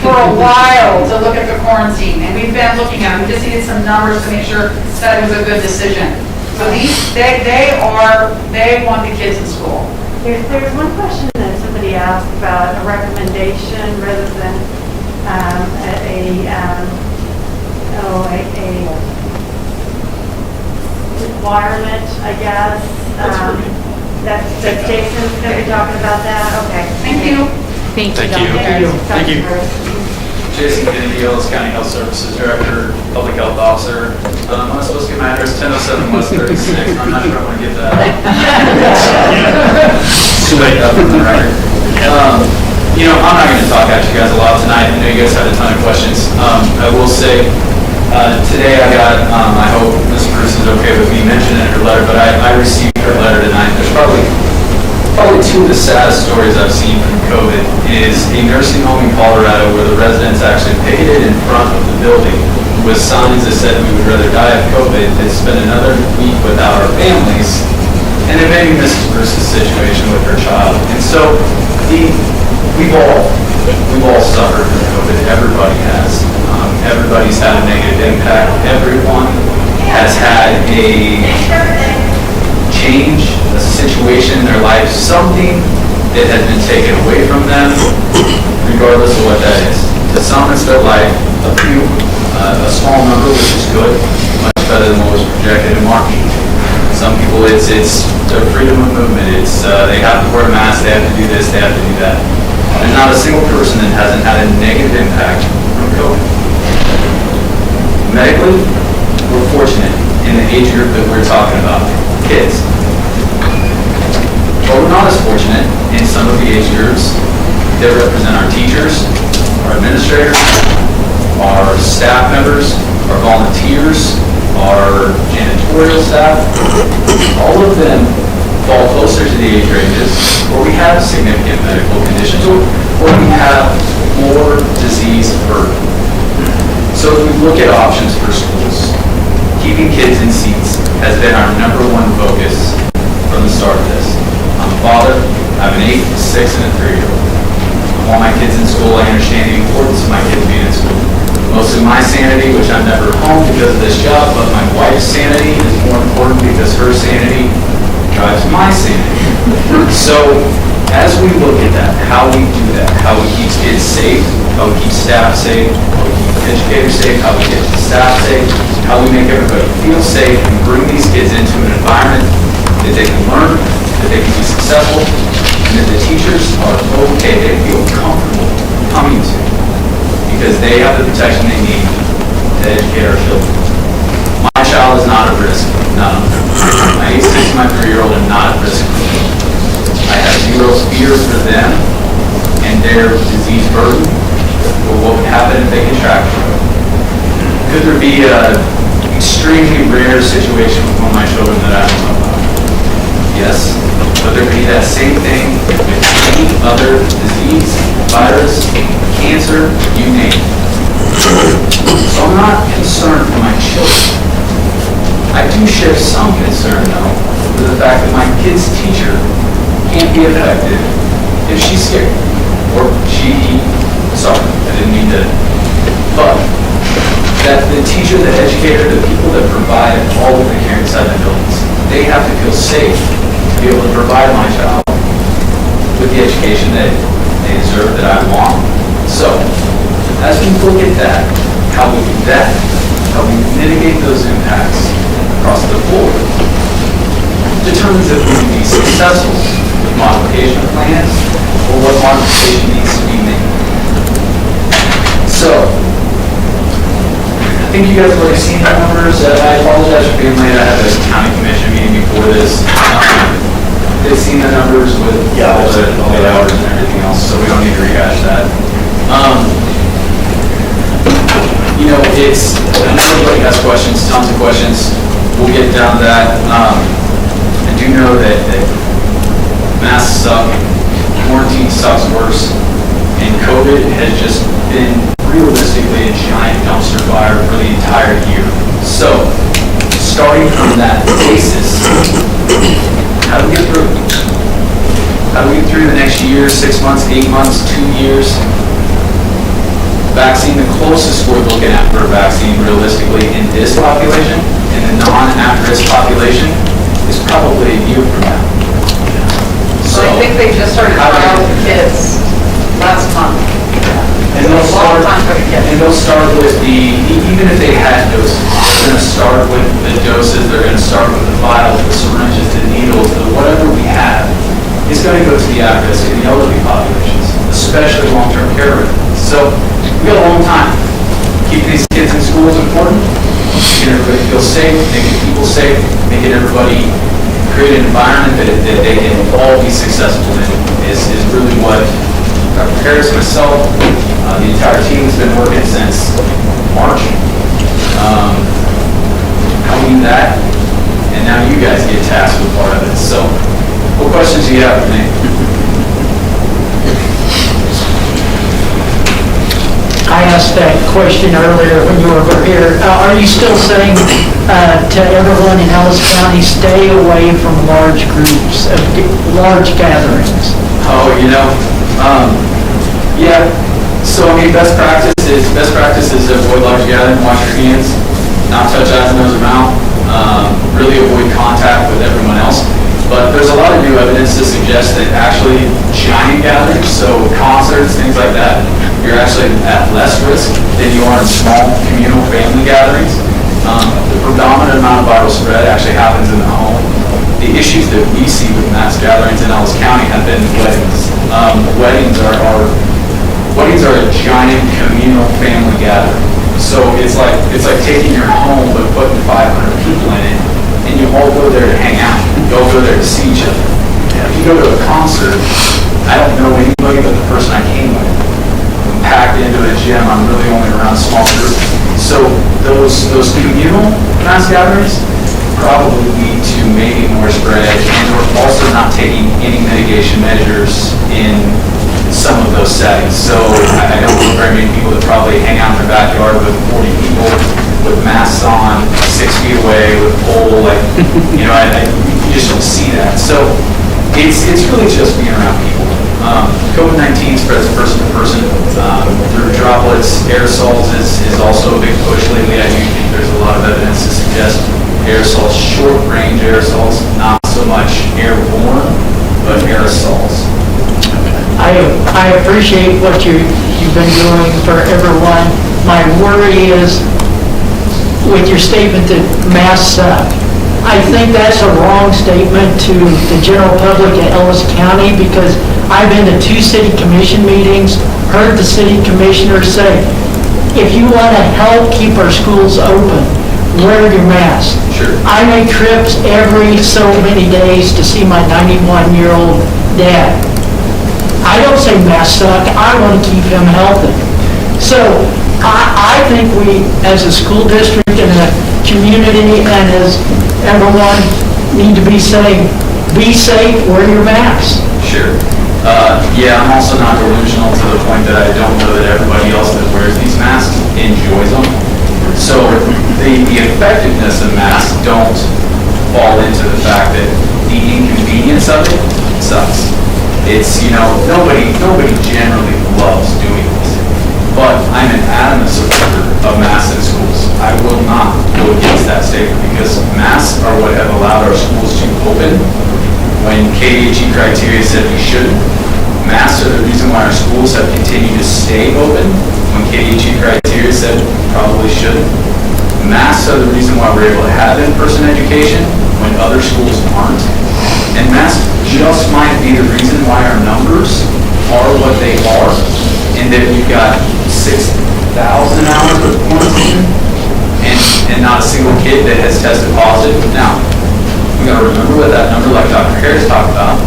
[SPEAKER 7] for a while to look at the quarantine, and we've been looking at it. We just needed some numbers to make sure that it was a good decision. So they want the kids in school.
[SPEAKER 12] There's one question that somebody asked about a recommendation rather than a requirement, I guess. That Jason's going to be talking about that? Okay.
[SPEAKER 7] Thank you.
[SPEAKER 13] Thank you,
[SPEAKER 9] Thank you.
[SPEAKER 13] Dr.
[SPEAKER 3] Thank you. Jason Kennedy, Ellis County Health Services Director, Public Health Officer. I'm supposed to get my address 1007 West 36. I'm not sure I want to give that. Too late up in the record. I'm not going to talk at you guys a lot tonight. I know you guys had a ton of questions. I will say, today I got, I hope Ms. Bruce is okay with me mentioning her letter, but I received her letter tonight. There's probably two of the saddest stories I've seen from COVID is a nursing home in Colorado where the residents actually paid it in front of the building with signs that said we would rather die of COVID than spend another week without our families. And it made me Mrs. Bruce's situation with her child. And so we've all suffered from COVID. Everybody has. Everybody's had a negative impact. Everyone has had a change, a situation in their life, something that has been taken away from them, regardless of what that is. To some, it's their life. A few, a small number, which is good, much better than what was projected in March. Some people, it's their freedom of movement. It's they have to wear a mask, they have to do this, they have to do that. There's not a single person that hasn't had a negative impact from COVID. Medically, we're fortunate in the age group that we're talking about, kids. But we're not as fortunate in some of the age groups that represent our teachers, our administrators, our staff members, our volunteers, our janitorial staff. All of them fall closer to the age ranges where we have significant medical conditions or we have more disease burden. So if we look at options for schools, keeping kids in seats has been our #1 focus from the start of this. I'm a father, I have an 8, 6, and a 3-year-old. I want my kids in school, I understand the importance of my kids being in school. Most of my sanity, which I'm never home because of this job, but my wife's sanity is more important because her sanity drives my sanity. So as we look at that, how we do that, how we keep kids safe, how we keep staff safe, how we keep educators safe, how we keep staff safe, how we make everybody feel safe and bring these kids into an environment that they can learn, that they can be successful, and that the teachers are okay, they feel comfortable coming to, because they have the protection they need to educate our children. My child is not at risk, none of them. My 8, 6, and my 3-year-old are not at risk. I have zero fear for them and their disease burden or what would happen if they contract it. Good Could there be an extremely rare situation with one of my children that I don't know about? Yes, but there could be that same thing with any other disease, virus, cancer, you name it. So I'm not concerned for my children. I do share some concern, though, for the fact that my kid's teacher can't be affected if she's sick, or sorry, I didn't mean to, but that the teacher, the educator, the people that provide all of the care inside the buildings, they have to feel safe to be able to provide my child with the education that they deserve, that I want. So, as we look at that, how we do that, how we mitigate those impacts across the board, determines if we can be successful with modification plans or what modification needs to be made. So, I think you guys have already seen the numbers. I apologize for being late. I had a county commission meeting before this. They've seen the numbers with all the hours and everything else, so we don't need to rehash that. You know, I know everybody has questions, tons of questions. We'll get down to that. I do know that masks suck, quarantine sucks worse, and COVID has just been realistically a giant dumpster fire for the entire year. So, starting from that basis, how do we get through it? How do we get through the next year, 6 months, 8 months, 2 years? Vaccine, the closest we're looking at for a vaccine realistically in this population, in the non-at-risk population, is probably a year from now.
[SPEAKER 7] So I think they just started trial with kids last month.
[SPEAKER 3] And they'll start with even if they had doses, they're going to start with the doses, they're going to start with the vials, the syringes, the needles, whatever we have is going to go to the at-risk and the elderly populations, especially long-term care residents. So we got a long time. Keeping these kids in school is important. Making everybody feel safe, making people safe, making everybody create an environment that they can all be successful in is really what Dr. Harris, myself, the entire team has been working since March. How we do that, and now you guys get tasked with part of it. So, what questions do you have for me?
[SPEAKER 11] I asked that question earlier when you were over here. Are you still saying to everyone in Ellis County, stay away from large groups, large gatherings?
[SPEAKER 3] Oh, yeah. So, I mean, best practice is to avoid large gathering, wash your hands, not touch eyes, nose, or mouth, really avoid contact with everyone else. But there's a lot of new evidence to suggest that actually giant gatherings, so concerts, things like that, you're actually at less risk than you are in small communal family gatherings. The predominant amount of viral spread actually happens in the home. The issues that we see with mass gatherings in Ellis County have been weddings. Weddings are a giant communal family gathering. So it's like taking your home but putting 500 people in it, and you all go there to hang out. You all go there to see each other. If you go to a concert, I don't know anybody but the person I came with. I'm packed into a gym. I'm really only around a small group. So those communal mass gatherings probably lead to maybe more spread, and we're also not taking any mitigation measures in some of those settings. So I don't know very many people that probably hang out in their backyard with 40 people with masks on, 6 feet away with a pole, you just don't see that. So it's really just being around people. COVID-19 spreads person to person through droplets. Aerosols is also a big push lately. I do think there's a lot of evidence to suggest aerosols, short-range aerosols, not so much airborne, but aerosols.
[SPEAKER 11] I appreciate what you've been doing for everyone. My worry is with your statement that masks suck. I think that's a wrong statement to the general public in Ellis County, because I've been to 2 city commission meetings, heard the city commissioners say, if you want to help keep our schools open, wear your mask.
[SPEAKER 3] Sure.
[SPEAKER 11] I make trips every so many days to see my 91-year-old dad. I don't say masks suck, I want to keep him healthy. So I think we, as a school district and a community and as everyone, need to be saying, be safe, wear your mask.
[SPEAKER 3] Sure. Yeah, I'm also not delusional to the point that I don't know that everybody else that wears these masks enjoys them. So the effectiveness of masks don't fall into the fact that the inconvenience of it sucks. It's, nobody generally loves doing this. But I'm an adamant supporter of masks in schools. I will not go against that statement because masks are what have allowed our schools to open when KDHE criteria said we shouldn't. Masks are the reason why our schools have continued to stay open when KDHE criteria said probably shouldn't. Masks are the reason why we're able to have in-person education when other schools aren't. And masks just might be the reason why our numbers are what they are, and that we've got 6,000 hours of quarantine and not a single kid that has tested positive. Now, we got to remember what that number, like Dr. Harris talked about.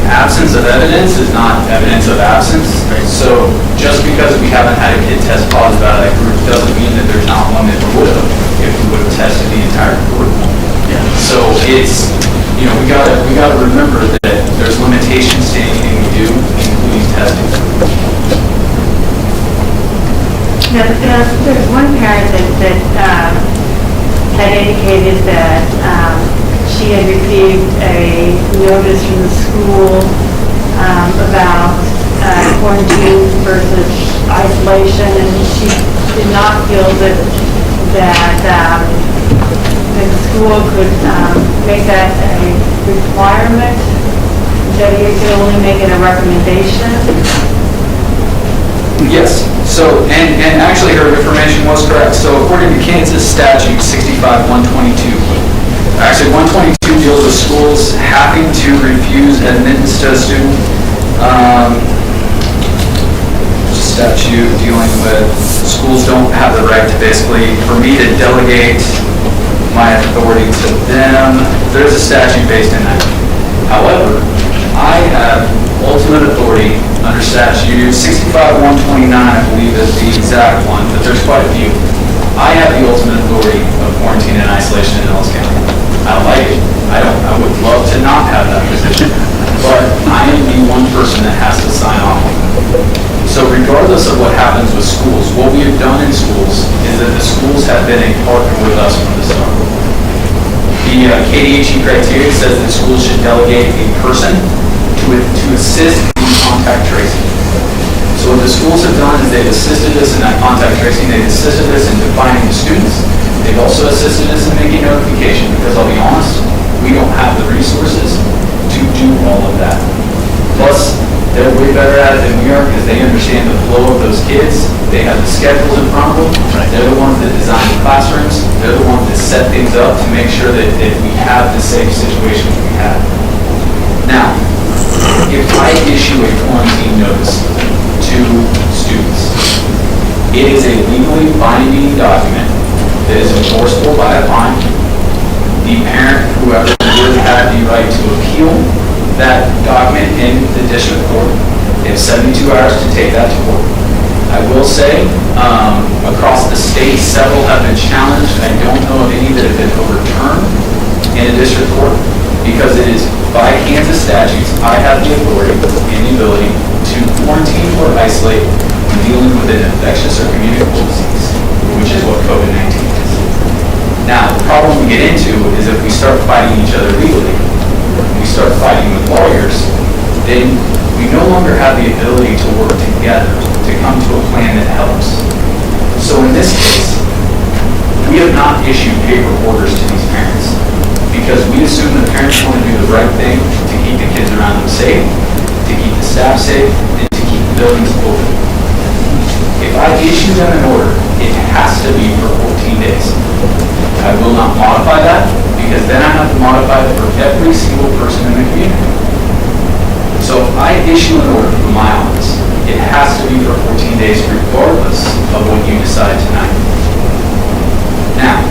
[SPEAKER 3] Absence of evidence is not evidence of absence. So just because we haven't had a kid test positive out of that group doesn't mean that there's not one that would have if we would have tested the entire group. So it's, we gotta remember that there's limitations to anything we do, including testing.
[SPEAKER 12] Now, there's one parent that had indicated that she had received a notice from the school about quarantine versus isolation, and she did not feel that the school could make that a requirement, that you could only make it a recommendation.
[SPEAKER 3] Yes, so, and actually her information was correct. So according to Kansas statute 65-122, actually 122 deals with schools having to refuse admittance to a student. Statute dealing with schools don't have the right to basically, for me to delegate my authority to them. There's a statute based in that. However, I have ultimate authority under statute 65-129, I believe is the exact one, but there's quite a few. I have the ultimate authority of quarantine and isolation in Ellis County. I like it. I would love to not have that position, but I am the one person that has to sign off. So regardless of what happens with schools, what we have done in schools is that the schools have been a partner with us from the start. The KDHE criteria says that schools should delegate a person to assist in contact tracing. So what the schools have done is they've assisted us in that contact tracing, they've assisted us in defining the students, they've also assisted us in making notification, because I'll be honest, we don't have the resources to do all of that. Plus, they're way better at it than we are because they understand the flow of those kids. They have the schedules in front of them. They're the ones that design the classrooms. They're the ones that set things up to make sure that we have the safe situations we have. Now, if I issue a quarantine notice to students, it is a legally binding document that is enforceable by a fine. The parent, whoever, would have the right to appeal that document in the district court. They have 72 hours to take that to court. I will say, across the state, several have been challenged. I don't know of any that have been overturned in a district court because it is by Kansas statutes, I have the authority and the ability to quarantine or isolate when dealing with an infectious or communicable disease, which is what COVID-19 is. Now, the problem we get into is if we start fighting each other legally, we start fighting with lawyers, then we no longer have the ability to work together to come to a plan that helps. So in this case, we have not issued paper orders to these parents because we assume the parents want to do the right thing to keep the kids around them safe, to keep the staff safe, and to keep the buildings open. If I issue them an order, it has to be for 14 days. I will not modify that because then I have to modify it for every single person in the community. So if I issue an order from my office, it has to be for 14 days regardless of what you decide tonight. Now,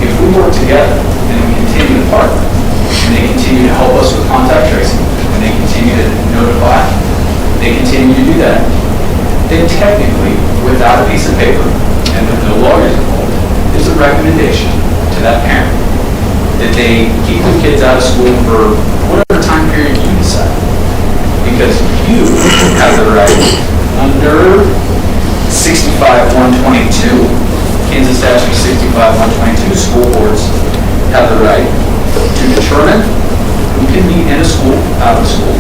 [SPEAKER 3] if we work together and we continue to partner, and they continue to help us with contact tracing, and they continue to notify, they continue to do that, then technically, without a piece of paper and with no lawyers involved, is a recommendation to that parent that they keep the kids out of school for whatever time period you decide. Because you have the right under 65-122, Kansas Statute 65-122, school boards have the right to determine who can be in a school, out of school,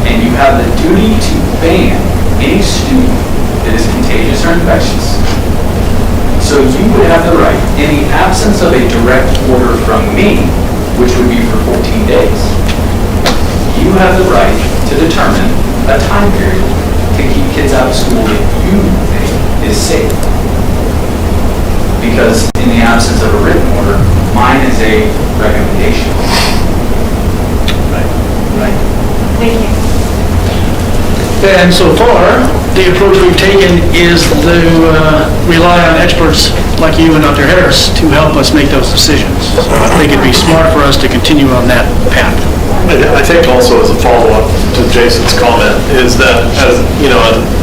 [SPEAKER 3] and you have the duty to ban any student that is contagious or infectious. So you would have the right, in the absence of a direct order from me, which would be for 14 days, you have the right to determine a time period to keep kids out of school that you think is safe. Because in the absence of a written order, mine is a recommendation. Right.
[SPEAKER 6] Thank you.
[SPEAKER 1] And so far, the approach we've taken is to rely on experts like you and Dr. Harris to help us make those decisions. So I think it'd be smart for us to continue on that path.
[SPEAKER 14] I think also as a follow-up to Jason's comment is that as, you know,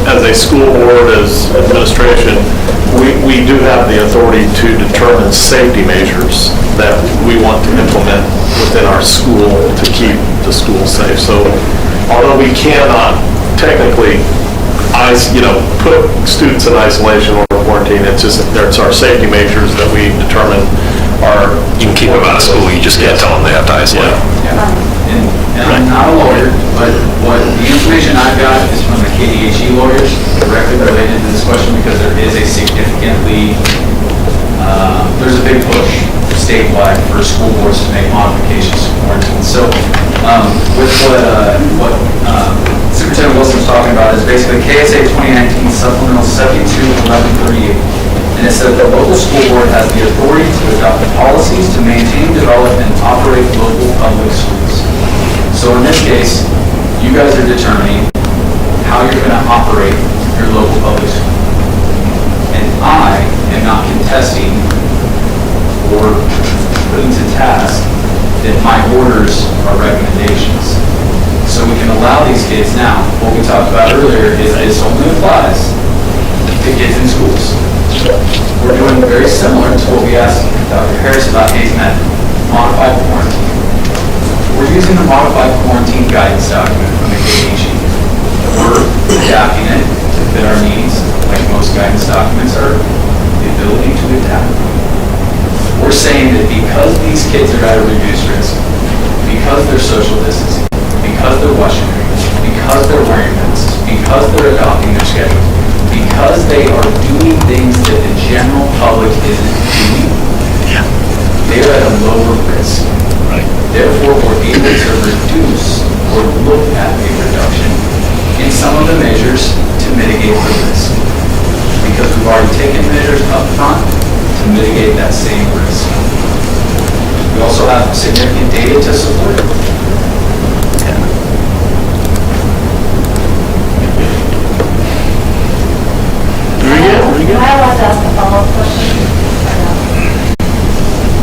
[SPEAKER 14] as a school board, as administration, we do have the authority to determine safety measures that we want to implement within our school to keep the school safe. So although we cannot technically, put students in isolation or quarantine, it's our safety measures that we determine are.
[SPEAKER 9] You can keep them out of school, you just can't tell them they have to isolate.
[SPEAKER 3] Yeah. And I'm not a lawyer, but what the information I've got is from the KDHE lawyers directly related to this question, because there is a significantly, there's a big push statewide for school boards to make modifications to quarantine. So with what Superintendent Wilson was talking about is basically KSA 2019 Supplemental 72-1138. And it said the local school board has the authority to adopt policies to maintain, develop, and operate local public schools. So in this case, you guys are determining how you're going to operate your local public school. And I am not contesting or putting to task that my orders are recommendations. So we can allow these kids now. What we talked about earlier is this only applies to kids in schools. We're doing very similar to what we asked Dr. Harris about HAZMED, modified quarantine. We're using the modified quarantine guidance document from the KDHE. We're adapting it to fit our needs, like most guidance documents are, the ability to adapt. We're saying that because these kids are at a reduced risk, because they're social distancing, because they're washing their hands, because they're wearing masks, because they're adopting their schedule, because they are doing things that the general public isn't doing, they're at a lower risk. Therefore, we're able to reduce or look at a reduction in some of the measures to mitigate the risk. Because we've already taken measures up front to mitigate that same risk. We also have significant data to support it.
[SPEAKER 6] Am I allowed to ask a follow-up question?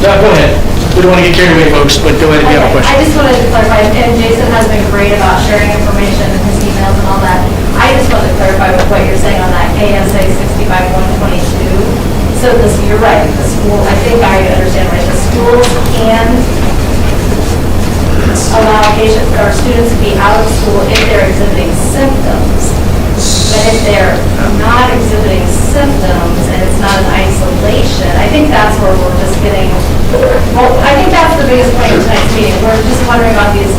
[SPEAKER 1] No, go ahead. We don't want to get carried away, folks, but go ahead if you have a question.
[SPEAKER 6] I just wanted to clarify, and Jason has been great about sharing information in his emails and all that. I just wanted to clarify with what you're saying on that KSA 65-122. So you're right, the school, I think I understand right, the schools can allow patients or students to be out of school if they're exhibiting symptoms. But if they're not exhibiting symptoms and it's not an isolation, I think that's where we're just getting, well, I think that's the biggest point of tonight's meeting. We're just wondering about these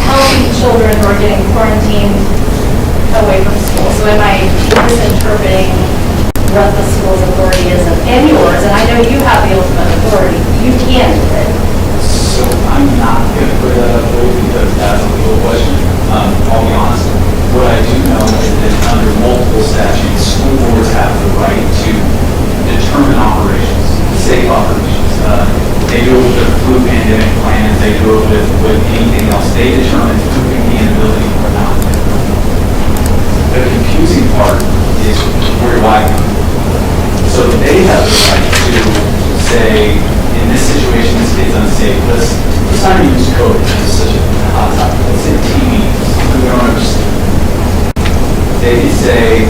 [SPEAKER 6] healthy children who are getting quarantined away from school. So am I misinterpreting what the school's authority is and yours? And I know you have the ultimate authority. You can do it.
[SPEAKER 3] So I'm not going to put that up for you because that's a legal question. I'll be honest. What I do know is that under multiple statutes, school boards have the right to determine operations, safe operations. They do it with the flu pandemic plans, they do it with anything else. They determine who can be in a building or not. The confusing part is where do I come? So they have the right to say, in this situation, this kid's unsafe. Let's not use COVID. It's such a hot topic. Let's say TV. We don't understand. they could say,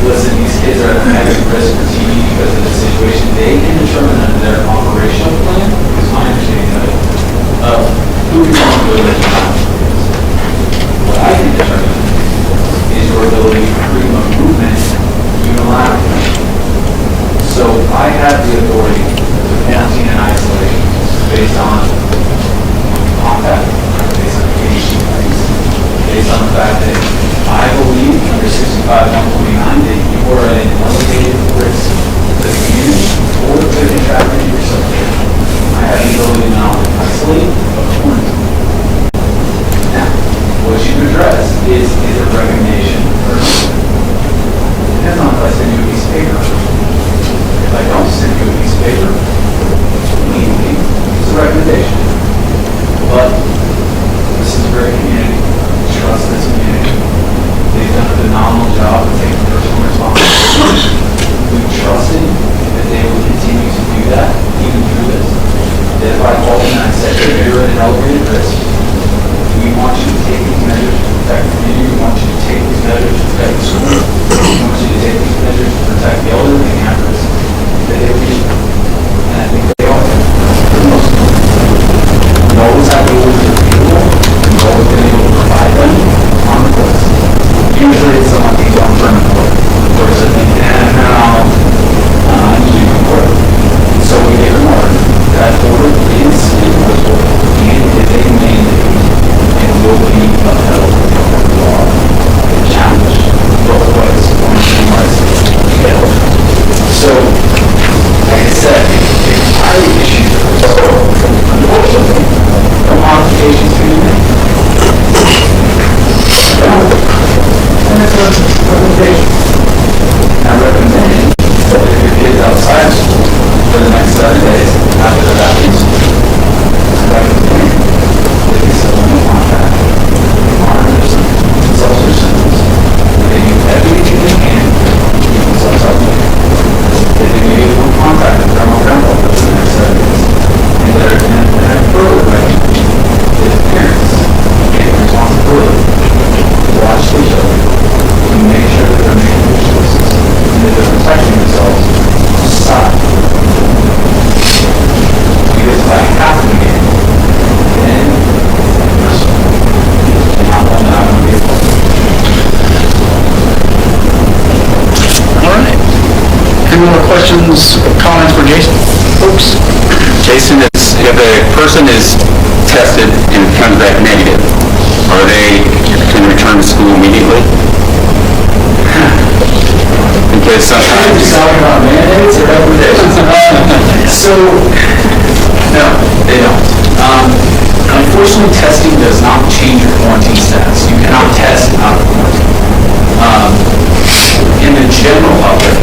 [SPEAKER 3] listen, these kids are at higher risk for TB because of the situation. They can determine under their operational plan, is my understanding of it, of who responsibility is not. What I can determine is your ability to freedom of movement unilaterally. So I have the authority to quarantine and isolate based on contact, based on communication, based on the fact that I believe under 65-129 that you are at an elevated risk to the community or to contracting yourself. I have the ability to not only isolate, but quarantine. Now, what you address is a recommendation or depends on if I send you a piece of paper. If I don't send you a piece of paper, legally, it's a recommendation. But this is a great community. Trust this community. They've done a phenomenal job of taking personal responsibility. We trusted that they would continue to do that, even through this. That if I called in and I said, hey, you're at an elevated risk, we want you to take these measures to protect the community, we want you to take these measures to protect the school, we want you to take these measures to protect the elderly and at risk, that they would do. And I think they are, for the most part. We always have to look at the people, we've always been able to provide them on the list. Usually it's someone who's on permanent work, or is it thinking, now, I need to work. So we gave them order. That order is enforceable, and it is a mandate, and will be upheld under the law. Challenge both ways, on the rights. So, like I said, if I issue this, unfortunately, no modifications can be made. And it's a recommendation. I recommend that if your kid's outside of school for the next 7 days after the vaccines, I recommend that they still in contact, monitor their symptoms, consult their symptoms, that they do everything they can to keep themselves healthy, that they may be able to contact their grandma or grandpa for the next 7 days, and that I further recommend that parents take responsibility to watch their children to make sure that they're making good choices and that they're protecting themselves outside. Because if I have to again, then there's not one that I want to be a part of.
[SPEAKER 1] All right. Any more questions or comments for Jason? Oops.
[SPEAKER 10] Jason, if a person is tested and comes back negative, are they can return to school immediately? Because sometimes
[SPEAKER 3] You're talking about mandates or recommendations? So, no, they don't. Unfortunately, testing does not change your quarantine status. You cannot test out of quarantine. In the general public,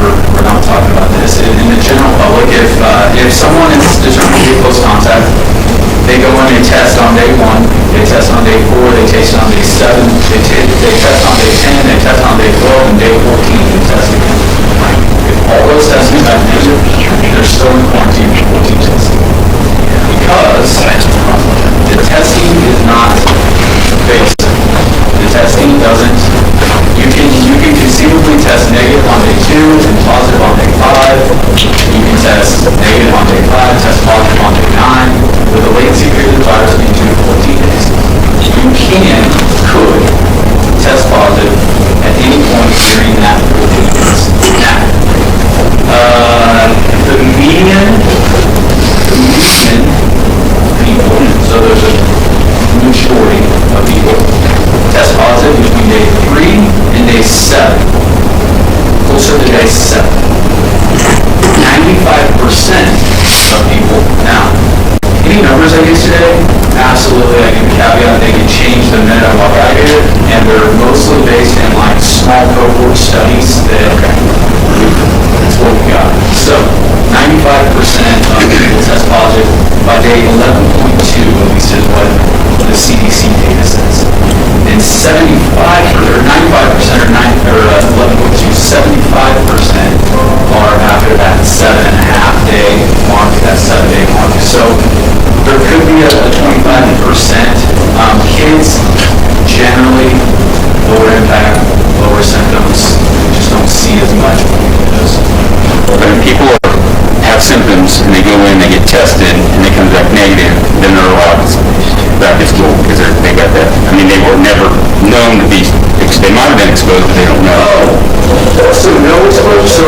[SPEAKER 3] we're not talking about this. In the general public, if someone is determined to be close contact, they go in and test on day 1, they test on day 4, they test on day 7, they test on day 10, they test on day 12, and day 14 they test again. If all those tests are negative, they're still in quarantine for 14 days. Because the testing is not based. The testing doesn't, you can conceivably test negative on day 2 and positive on day 5. You can test negative on day 5, test positive on day 9, with a latency period of the virus being 2 to 14 days. You could test positive at any point during that 14 days. Now, the median people, so there's a majority of people, test positive between day 3 and day 7, closer to day 7. 95% of people, now, any numbers I use today, absolutely, I give a caveat, they can change the minute I walk out here, and they're mostly based in like small cohort studies that, that's what we got. So, 95% of people test positive by day 11.2, at least is what the CDC data says. And 75%, or 95%, or 11.2, 75% are after that 7.5 day mark, that 7 day mark. So there could be a 25%. Kids generally lower impact lower symptoms, just don't see as much.
[SPEAKER 10] But if people have symptoms and they go in, they get tested, and they come back negative, then they're allowed back to school because they got that. I mean, they were never known to be, they might have been exposed, but they don't know.
[SPEAKER 2] So no exposure,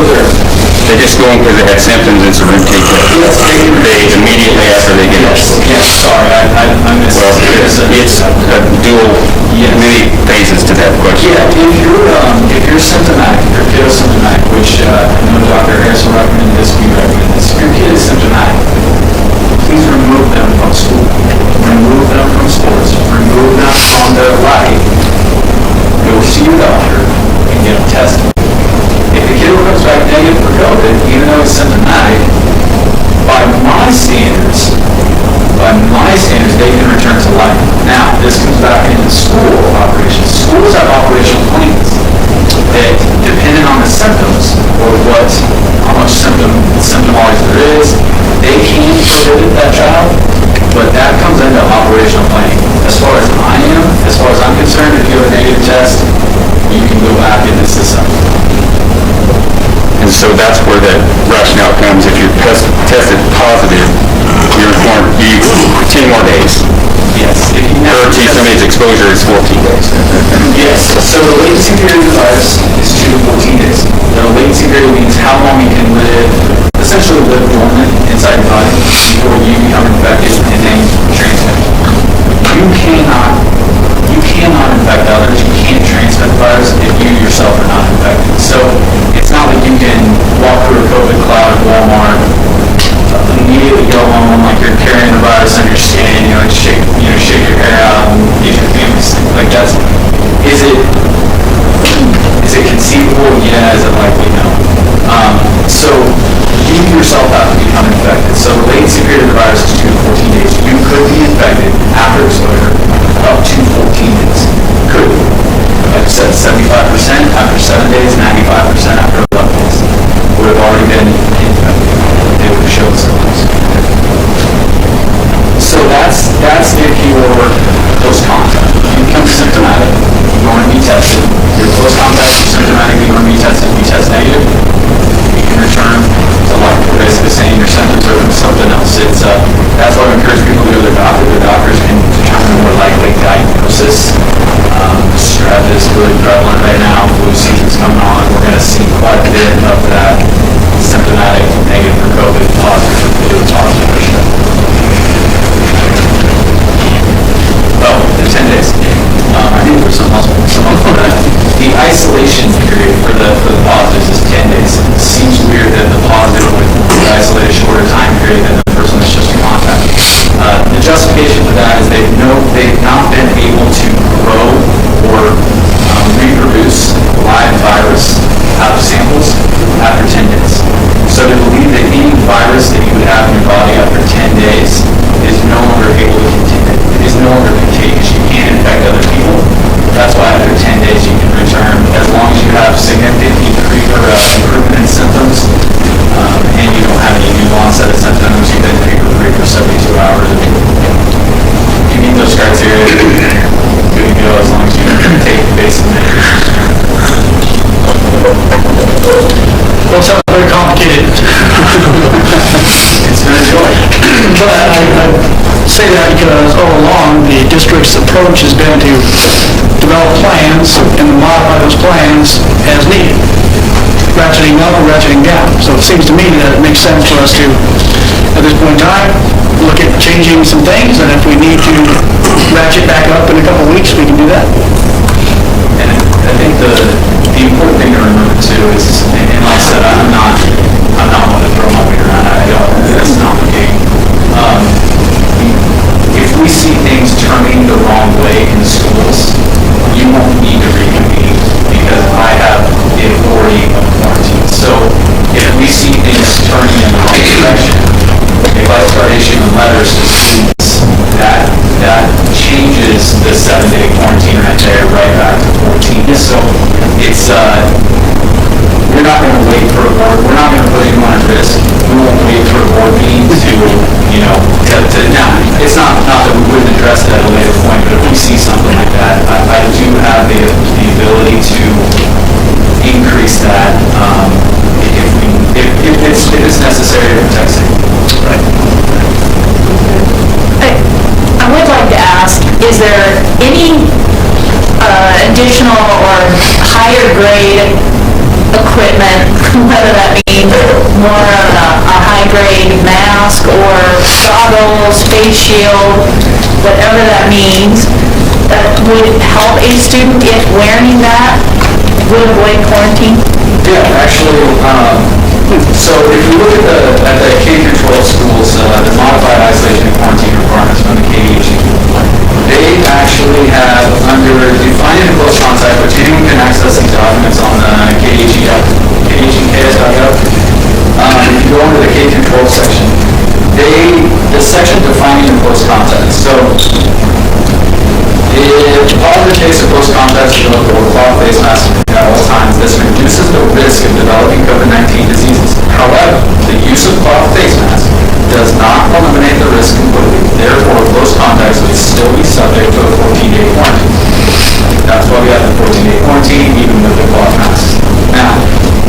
[SPEAKER 10] They just go in because they had symptoms, and so they take they immediately after they get it.
[SPEAKER 3] Yes, sorry, I missed.
[SPEAKER 10] Well, it's a dual, many phases to that question.
[SPEAKER 3] Yeah, if you're symptomatic, if your kid is symptomatic, which I know Dr. Harris will recommend this, we recommend this. If your kid is symptomatic, please remove them from school. Remove them from sports. Remove them from their life. Go see your doctor and get them tested. If the kid comes back negative for COVID, even though he's symptomatic, by my standards, they can return to life. Now, this comes back into school operations. Schools have operational plans that, depending on the symptoms or how much symptomology there is, they can prohibit that child, but that comes into operational planning. As far as I'm concerned, if you have a negative test, you can go back in the system.
[SPEAKER 10] And so that's where that rationale comes. If you're tested positive, you're informed, 10 more days.
[SPEAKER 3] Yes.
[SPEAKER 10] Or somebody's exposure is 14 days.
[SPEAKER 3] Yes. So the latency period of the virus is 2 to 14 days. The latency period means how long you can essentially live dormant inside your body before you become infected and then transmit. You cannot infect others. You can't transmit the virus if you yourself are not infected. So it's not like you can walk through a COVID cloud at Walmart, immediately go home like you're carrying the virus on your skin, shake your hair out and get your family sick. Like that's, is it conceivable? Yeah. Is it likely? No. So you yourself have to become infected. So the latency period of the virus is 2 to 14 days. You could be infected after exposure up to 14 days. Could be. Like I said, 75% after 7 days, 95% after 11 days. Would have already been infected. They would have showed symptoms. So that's if you're close contact. You become symptomatic, you want to be tested. You're close contact, you're symptomatic, you want to be tested, you test negative, you can return to life. We're basically saying your symptoms are from something else. That's why I encourage people to go to their doctor. The doctors can determine a more likely diagnosis. Strep is really prevalent right now. Flu season's coming on. We're going to see quite a bit of that symptomatic negative for COVID, positive for flu, positive for strep. Oh, the 10 days. I think there's some else for that. The isolation period for the positives is 10 days. It seems weird that the positive would isolate a shorter time period than the person that's just in contact. The justification for that is they've not been able to grow or reproduce live virus out of samples after 10 days. So to believe that any virus that you would have in your body after 10 days is no longer able to continue, is no longer contagious. You can't infect other people. That's why after 10 days you can return, as long as you have significant improvement in symptoms, and you don't have any new onset of symptoms, you've been fever-free for 72 hours. If you meet those criteria, good to go as long as you take basic measures.
[SPEAKER 1] Well, it sounds very complicated.
[SPEAKER 3] It's been a joy.
[SPEAKER 1] But I say that because all along, the district's approach has been to develop plans and modify those plans as needed, ratcheting up or ratcheting down. So it seems to me that it makes sense for us to, at this point in time, look at changing some things, and if we need to ratchet back up in a couple of weeks, we can do that.
[SPEAKER 3] And I think the important thing to remember too is, and like I said, I'm not one to throw my weight around. That's not the game. If we see things turning the wrong way in schools, you won't need to reconvene because I have the authority of quarantine. So if we see things turning in the wrong direction, if I start issuing letters to students, that changes the 7-day quarantine right there, right back to 14. So it's, we're not going to wait for a board. We're not going to put anyone at risk. We won't wait for a board meeting now, it's not that we wouldn't address that at a later point, but if we see something like that, I do have the ability to necessary to protect safety.
[SPEAKER 13] I would like to ask, is there any additional or higher grade equipment, whether that means more of a high grade mask or goggles, face shield, whatever that means, that would help a student if wearing that would avoid quarantine?
[SPEAKER 3] Yeah, actually, so if you look at the K-12 schools, the modified isolation and quarantine requirements from the KEG, they actually have under defining the close contact, which anyone can access these documents on the KEGKS.gov. If you go into the K-12 section, the section defining the close contact. So if positive case of close contact is or cloth face mask at all times, this reduces the risk of developing COVID-19 diseases. However, the use of cloth face mask does not eliminate the risk completely. Therefore, close contacts would still be subject to a 14-day quarantine. That's why we have the 14-day quarantine, even with the cloth masks. Now,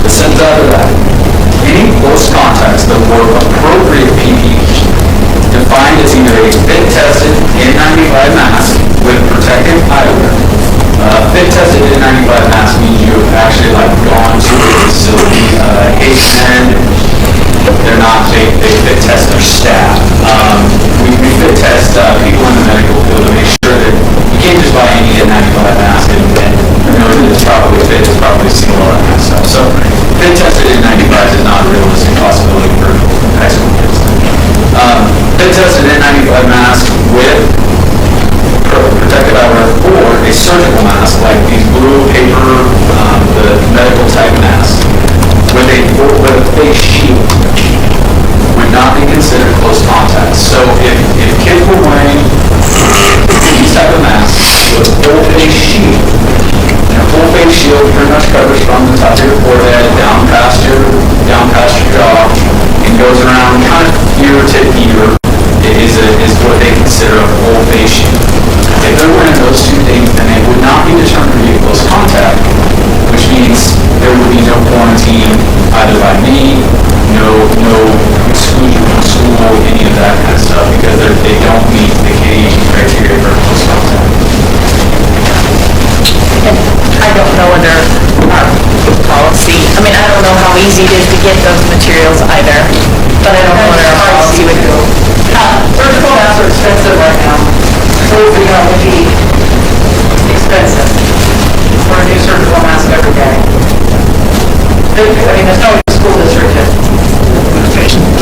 [SPEAKER 3] the sense out of that, any close contacts that were appropriate PPE, defined as either a fit-tested N95 mask with protective eyewear. Fit-tested N95 mask means you have actually gone to a facility, they're not, they fit test their staff. We fit test people in the medical field to make sure that you can't just buy any N95 mask and know that it's properly fit, it's properly sealed, all that kind of stuff. So fit tested N95 is not a realistic possibility for high school kids. Fit tested N95 mask with protective eyewear or a surgical mask like these blue paper, the medical type masks with a face shield would not be considered close contact. So if kids were wearing these type of masks with a full face shield, and a full face shield pretty much covers from the top of your forehead down past your jaw and goes around kind of ear to ear, is what they consider a full face shield. If they're wearing those two things, then they would not be determined to be a close contact, which means there would be no quarantine either by me, no exclusion from school, any of that kind of stuff, because they don't meet the KEG criteria for close contact.
[SPEAKER 13] And I don't know whether our policy, I don't know how easy it is to get those materials either, but I don't know whether our policy would go.
[SPEAKER 7] Surgical masks are expensive right now. So would be expensive for a new surgical mask every day. There's no school district that.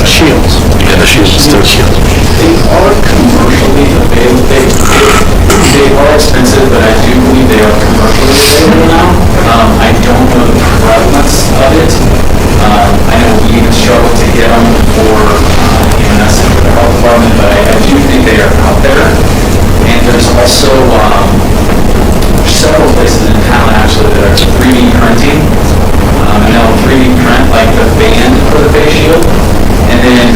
[SPEAKER 9] Shields. Yeah, the shields, still shields.
[SPEAKER 3] They are commercially available. They are expensive, but I do believe they are commercially available now. I don't know the prevalence of it. I know we even struggle to get them for EMS and for the health department, but I do think they are out there. And there's also several places in town actually that are 3D printing. And they'll 3D print like the band for the face shield. And then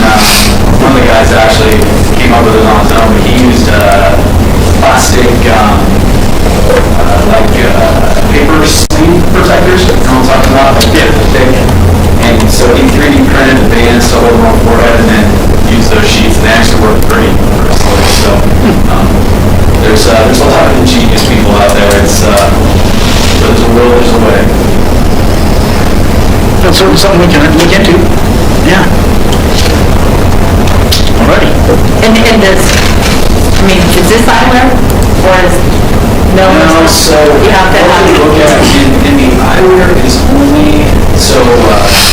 [SPEAKER 3] one of the guys actually came up with it on his own, but he used plastic paper sleeve protectors, you know what I'm talking about? Thick. And so he 3D printed the bands to hold them on forehead and then used those sheets, and they actually work pretty slowly. So there's a lot of ingenious people out there. It's there's a will, there's a way.
[SPEAKER 1] That's certainly something we can look into. Yeah. Alrighty.
[SPEAKER 13] And does, is this eyewear or is no?
[SPEAKER 3] So
[SPEAKER 13] you have to
[SPEAKER 3] what we look at in the eyewear is only, so what we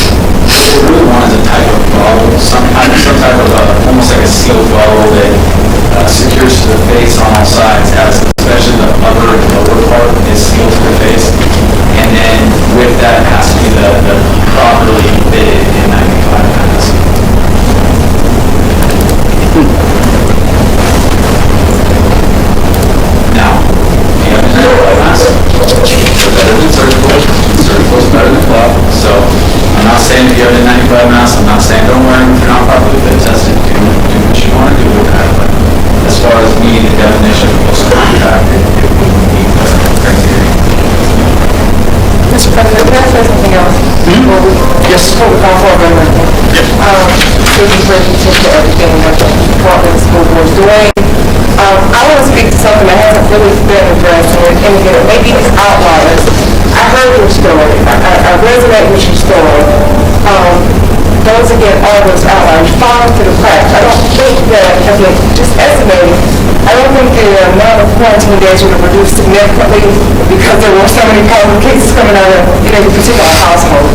[SPEAKER 3] really want is a type of goggle, some type of almost like a sealed goggle that secures to the face on all sides, especially the upper and lower part is sealed to the face. And then with that it has to be the properly fitted N95 mask. Now, you have an N95 mask. They're better than surgical. Surgical is better than cloth. So I'm not saying if you have an N95 mask, I'm not saying don't wear them if you're not properly fit tested. Do what you want to do with that. But as far as meeting the definition of close contact,
[SPEAKER 8] really great to everything that the department of school board is doing. I want to speak to something that hasn't really been addressed, and again, maybe it's outliers. I heard your story. I resonate with your story. Those, again, are those outliers, falling through the cracks. I don't think that, again, just estimating, I don't think the amount of quarantine days would have reduced significantly because there were so many positive cases coming out of a particular household.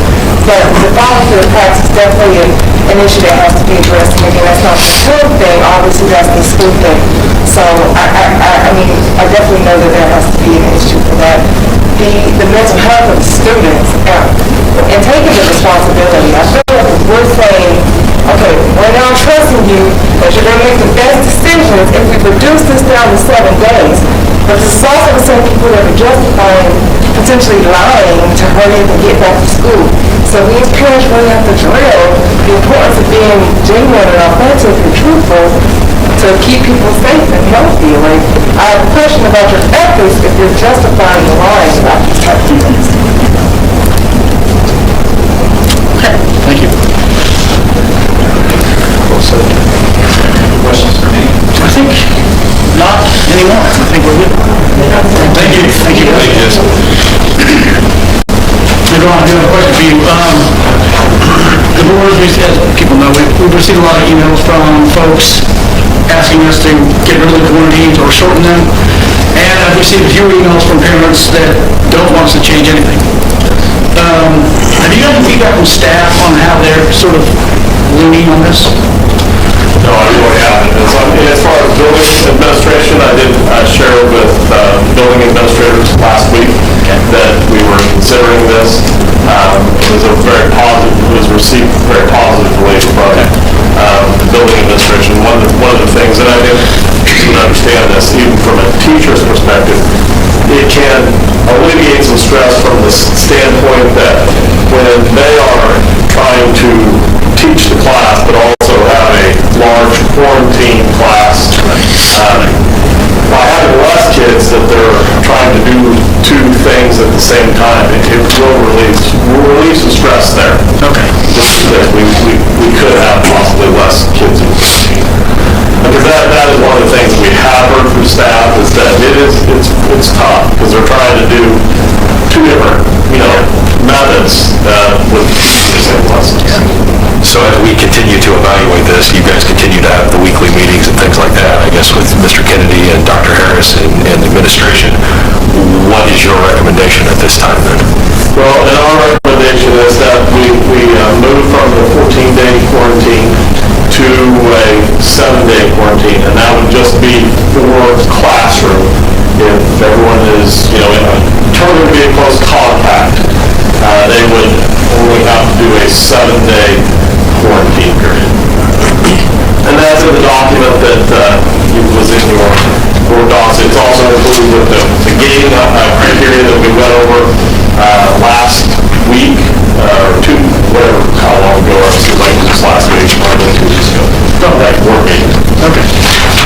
[SPEAKER 8] But the falling through the cracks is definitely an issue that has to be addressed. And again, that's not the school thing, obviously that's the school thing. So I mean, I definitely know that there has to be an issue for that. The mental health of the students and taking the responsibility. I feel like we're saying, okay, we're now trusting you that you're going to make the best decisions if we reduce this down to 7 days. But this is also the same people that are justifying potentially lying to hurry up and get back to school. So these parents really have to drill the importance of being genuine and authentic and truthful to keep people safe and healthy. Like, I have a question about your ethics if you're justifying the lying about these type of things.
[SPEAKER 9] Okay, thank you.
[SPEAKER 3] Questions for me?
[SPEAKER 9] I think not anymore. I think we're good. Thank you. Thank you. Thank you. Ron, I do have a question for you. The board, as people know, we've received a lot of emails from folks asking us to get rid of the quarantines or shorten them. And I've received a few emails from parents that don't want us to change anything. Have you gotten feedback from staff on how they're sort of leaning on this?
[SPEAKER 14] No, I really haven't. As far as building administration, I shared with building administrators last week that we were considering this. It was received very positively from the building administration. One of the things, and I didn't understand this, even from a teacher's perspective, it can alleviate some stress from the standpoint that when they are trying to teach the class, but also have a large quarantine class, by having less kids that they're trying to do two things at the same time, it will relieve some stress there.
[SPEAKER 9] Okay.
[SPEAKER 14] We could have possibly less kids in quarantine. Because that is one of the things we have heard from staff is that it's tough because they're trying to do two different, methods with the same lessons.
[SPEAKER 9] So as we continue to evaluate this, you guys continue to have the weekly meetings and things like that, I guess, with Mr. Kennedy and Dr. Harris and the administration. What is your recommendation at this time then?
[SPEAKER 14] Well, and our recommendation is that we move from the 14-day quarantine to a 7-day quarantine, and that would just be for classroom. If everyone is, in a term of being close contact, they would only have to do a 7-day quarantine period. And that's in the document that was in your board docs. It's also included with the gating criteria that we went over last week, or how long ago, it was like this last week, or 2 weeks ago. That board meeting.
[SPEAKER 9] Okay.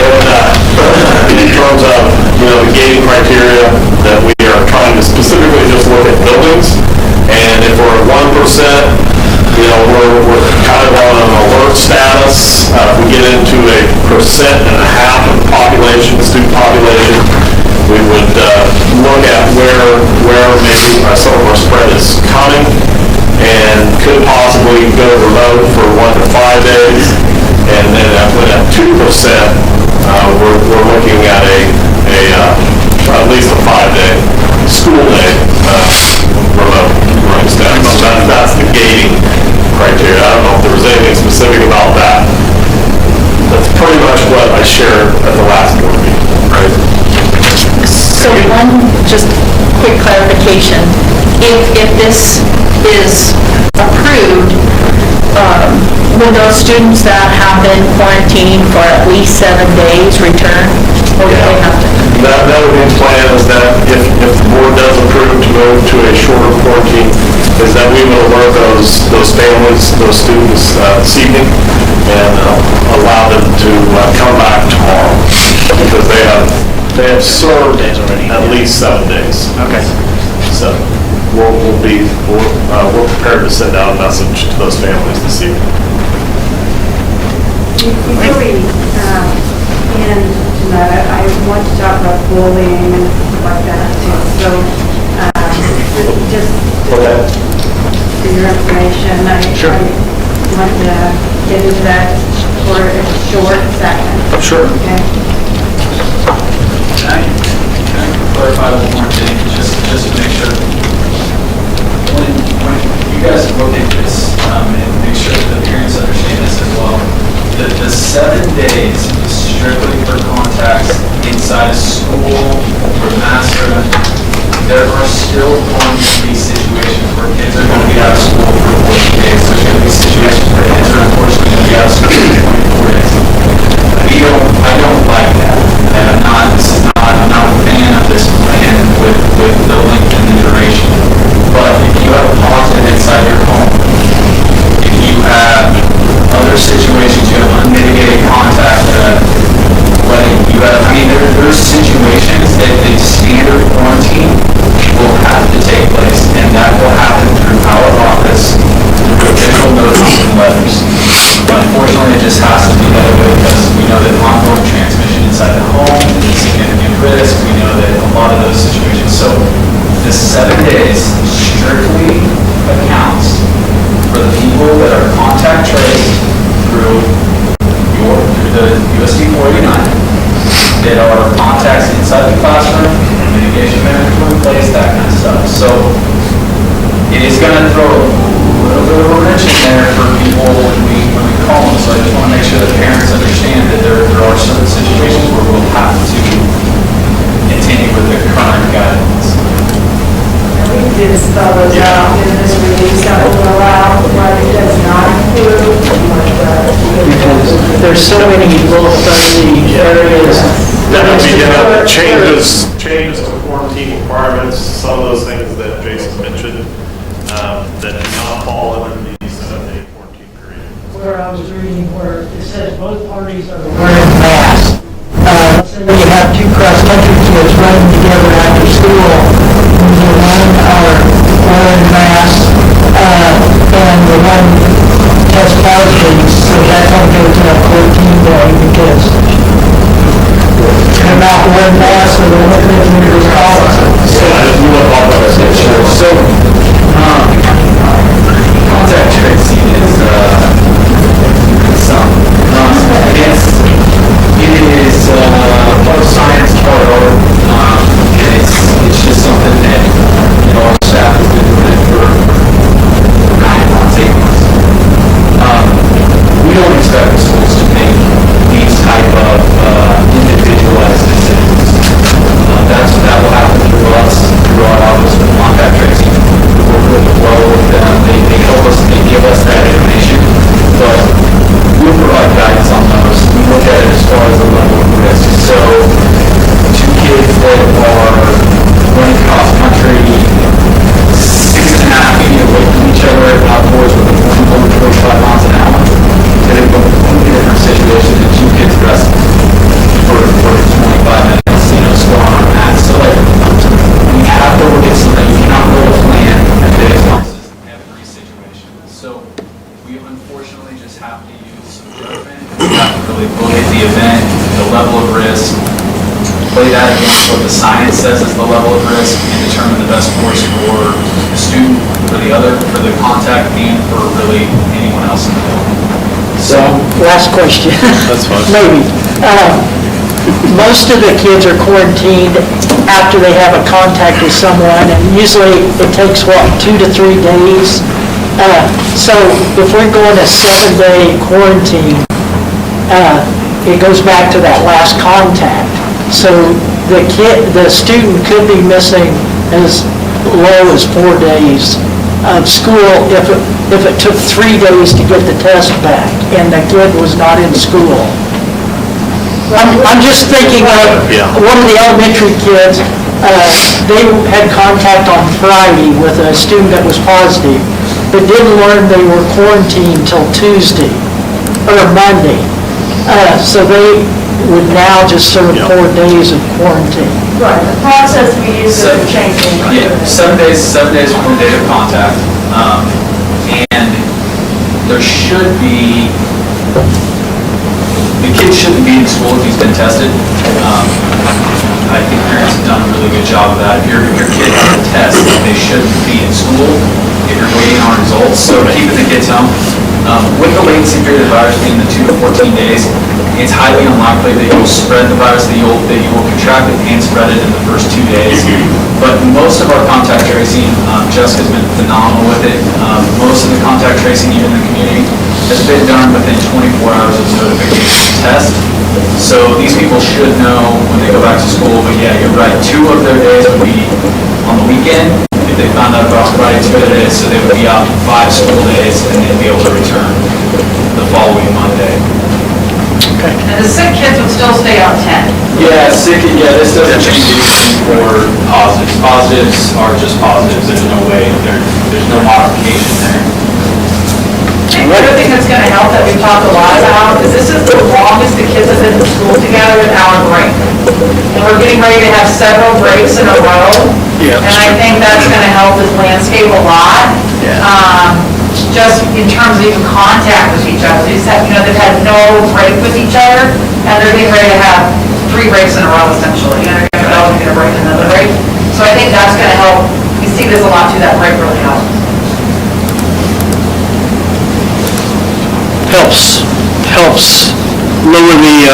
[SPEAKER 14] And in terms of, the gating criteria, that we are trying to specifically just look at buildings, and if we're at 1%, we're kind of on an alert status. If we get into a 1.5% of the population, the student population, we would look at where maybe some of our spread is coming, and could possibly go remote for 1 to 5 days, and then at 2%, we're looking at at least a 5-day school day remote learning status. So that's the gating criteria. I don't know if there was anything specific about that. That's pretty much what I shared at the last board meeting. Right.
[SPEAKER 13] So one just quick clarification. If this is approved, will those students that have been quarantined for at least 7 days return? Or do they have to?
[SPEAKER 14] That would be the plan, is that if the board does approve to move to a shorter quarantine, is that we will alert those families, those students this evening, and allow them to come back tomorrow, because they have served at least 7 days.
[SPEAKER 9] Okay.
[SPEAKER 14] So we're prepared to send out a message to those families this evening.
[SPEAKER 12] Before we end tonight, I want to talk about bullying and stuff like that too. So, just for your information, I want to get into that for a short second.
[SPEAKER 14] Sure.
[SPEAKER 12] Okay?
[SPEAKER 3] Can I clarify one more thing, just to make sure? When you guys look at this, and make sure that the parents understand this as well, the 7 days is strictly for contacts inside a school or classroom. There are still going to be situations where kids are going to be out of school for 14 days. There's going to be situations where kids are unfortunately going to be out of school for 24 days. I don't like that. I'm not a fan of this plan with the length and the duration. But if you have a positive inside your home, if you have other situations, you have unmitigated contact, there's situations that the standard quarantine will have to take place, and that will happen through our office, through official notices and letters. Unfortunately, it just has to be that way because we know that ongoing transmission inside the home is significant risk. We know that a lot of those situations. So the 7 days strictly accounts for the people that are contact traced through the USD 489, that are contacts inside the classroom, mitigation measures in place, that kind of stuff. So it is going to throw a little bit of a wrench in there for people when we call them. So I just want to make sure that parents understand that there are certain situations where we'll have to continue with the current guidelines.
[SPEAKER 12] And we did spell those out in this release that will allow what it does not include.
[SPEAKER 11] Because there's so many little fuzzy areas.
[SPEAKER 14] That would be, changes to quarantine requirements, some of those things that Jason mentioned, that do not fall under the 7-day quarantine period.
[SPEAKER 11] Where I was reading where it says both parties are wearing masks. Let's say you have two cross-country kids running together after school, and the one are wearing masks, and the one test positive, so that's going to go to a 14-day because they're not wearing masks, so they're looking at the policy.
[SPEAKER 3] So, contact tracing is it is part of science, part of art, and it's just something that our staff has been doing it for 9 months, 8 months. We don't expect the schools to make these type of individualized decisions. That will happen through us, through our office with contact tracing. We work really well with them. They help us, they give us that information, but we'll provide guidance on those. We look at it as far as the level of risk. So, 2 kids that are running cross country, 6.5 feet away from each other, outdoors with a 45 miles an hour, they have a completely different situation than 2 kids dressed for 25 minutes, scoring on that. So, we have to look at something. You cannot build a plan that responses every situation. So, we unfortunately just have to use some judgment. We have to really look at the event, the level of risk, play that against what the science says is the level of risk, and determine the best course for the student, for the contact, and for really anyone else in the building.
[SPEAKER 11] So, last question.
[SPEAKER 14] That's fine.
[SPEAKER 11] Maybe. Most of the kids are quarantined after they have a contact with someone, and usually it takes, 2 to 3 days? So if we're going a 7-day quarantine, it goes back to that last contact. So the student could be missing as low as 4 days of school if it took 3 days to get the test back and the kid was not in school. I'm just thinking of one of the elementary kids, they had contact on Friday with a student that was positive, but didn't learn they were quarantined till Tuesday or Monday. So they would now just serve 4 days of quarantine.
[SPEAKER 12] Right, the process we use is changing.
[SPEAKER 3] Yeah, 7 days from the date of contact. And there should be been tested. I think parents have done a really good job of that. If your kid has a test, they shouldn't be in school if you're waiting on results, so keeping the kids home. With the latency period of the virus being the 2 to 14 days, it's highly unlikely that you'll spread the virus, that you will contract it and spread it in the first 2 days. But most of our contact tracing, Jessica's been phenomenal with it. Most of the contact tracing, even in the community, has been done within 24 hours of notification of test. So these people should know when they go back to school, but yeah, you're right, 2 of their days would be on the weekend. If they found out about Friday, 2 of their days, so they would be out 5 school days and they'd be able to return the following Monday.
[SPEAKER 7] And the sick kids would still stay on 10.
[SPEAKER 3] Yeah, this doesn't change anything for positives. Positives are just positives, there's no way, there's no modification there.
[SPEAKER 7] The other thing that's gonna help that we've talked a lot about is this is the longest the kids have been in school together without a break. And we're getting ready to have several breaks in a row.
[SPEAKER 9] Yeah.
[SPEAKER 7] And I think that's gonna help this landscape a lot. Just in terms of even contact with each other. They just have, they've had no break with each other, and they're getting ready to have 3 breaks in a row essentially. And they're gonna get a break and another break. So I think that's gonna help. You see this a lot too, that break really helps.
[SPEAKER 9] Helps lower the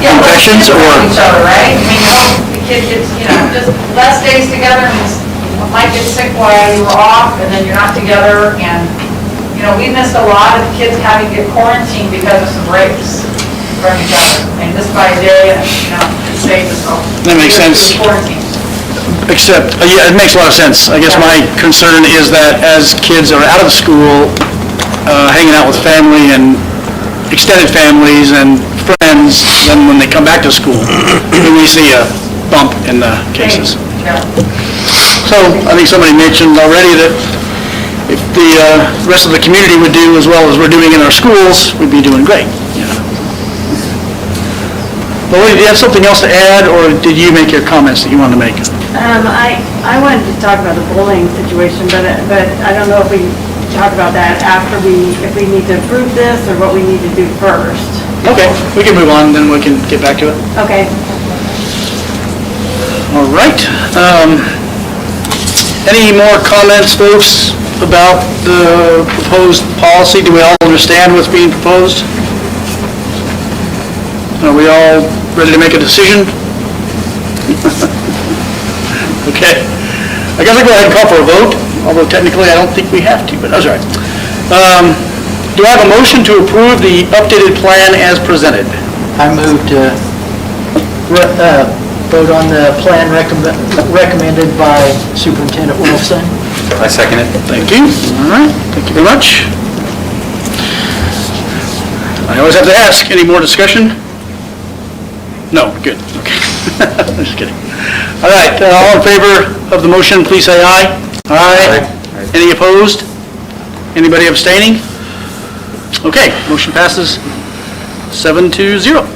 [SPEAKER 9] infections or?
[SPEAKER 7] Each other, right? I mean, the kid gets, just less days together means one might get sick while you were off, and then you're not together, and, we missed a lot of kids having to get quarantined because of some breaks from each other. And just by a day, it saved us all.
[SPEAKER 9] That makes sense.
[SPEAKER 7] Quarantine.
[SPEAKER 9] Except, yeah, it makes a lot of sense. I guess my concern is that as kids are out of school, hanging out with family and extended families and friends, then when they come back to school, then we see a bump in the cases.
[SPEAKER 7] Yeah.
[SPEAKER 9] So I think somebody mentioned already that if the rest of the community would do as well as we're doing in our schools, we'd be doing great. Lori, do you have something else to add, or did you make your comments that you wanted to make?
[SPEAKER 12] I wanted to talk about the bullying situation, but I don't know if we talk about that after if we need to approve this or what we need to do first.
[SPEAKER 9] Okay, we can move on, then we can get back to it.
[SPEAKER 12] Okay.
[SPEAKER 9] All right. Any more comments, folks, about the proposed policy? Do we all understand what's being proposed? Are we all ready to make a decision? Okay. I guess I'll go ahead and call for a vote, although technically I don't think we have to, but that's all right. Do I have a motion to approve the updated plan as presented?
[SPEAKER 11] I move to vote on the plan recommended by Superintendent Wilson.
[SPEAKER 10] I second it.
[SPEAKER 9] Thank you. All right, thank you very much. I always have to ask, any more discussion? No, good, okay. Just kidding. All right, all in favor of the motion, please say aye. Aye. Any opposed? Anybody abstaining? Okay, motion passes 7-0.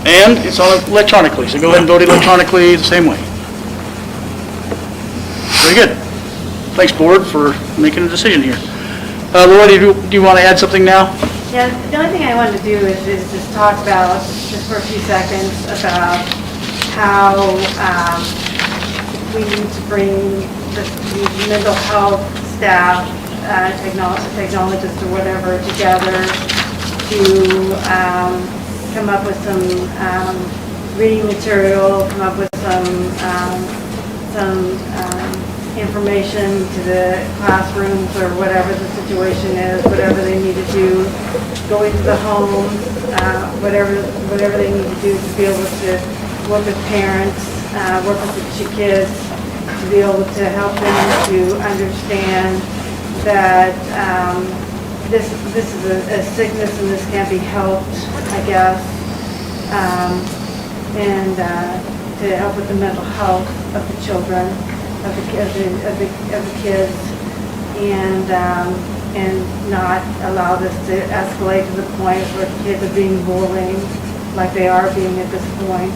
[SPEAKER 9] And it's on electronically, so go ahead and vote electronically the same way. Very good. Thanks, board, for making a decision here. Lori, do you want to add something now?
[SPEAKER 12] Yeah, the only thing I wanted to do is just talk about, just for a few seconds, about how we need to bring the mental health staff, technologists or whatever, together to come up with some reading material, come up with some information to the classrooms or whatever the situation is, whatever they need to do, go into the homes, whatever they need to do to be able to work with parents, work with the kids, to be able to help them to understand that this is a sickness and this can't be helped, I guess, and to help with the mental health of the children, of the kids, and not allow this to escalate to the point where kids are being bullied like they are being at this point.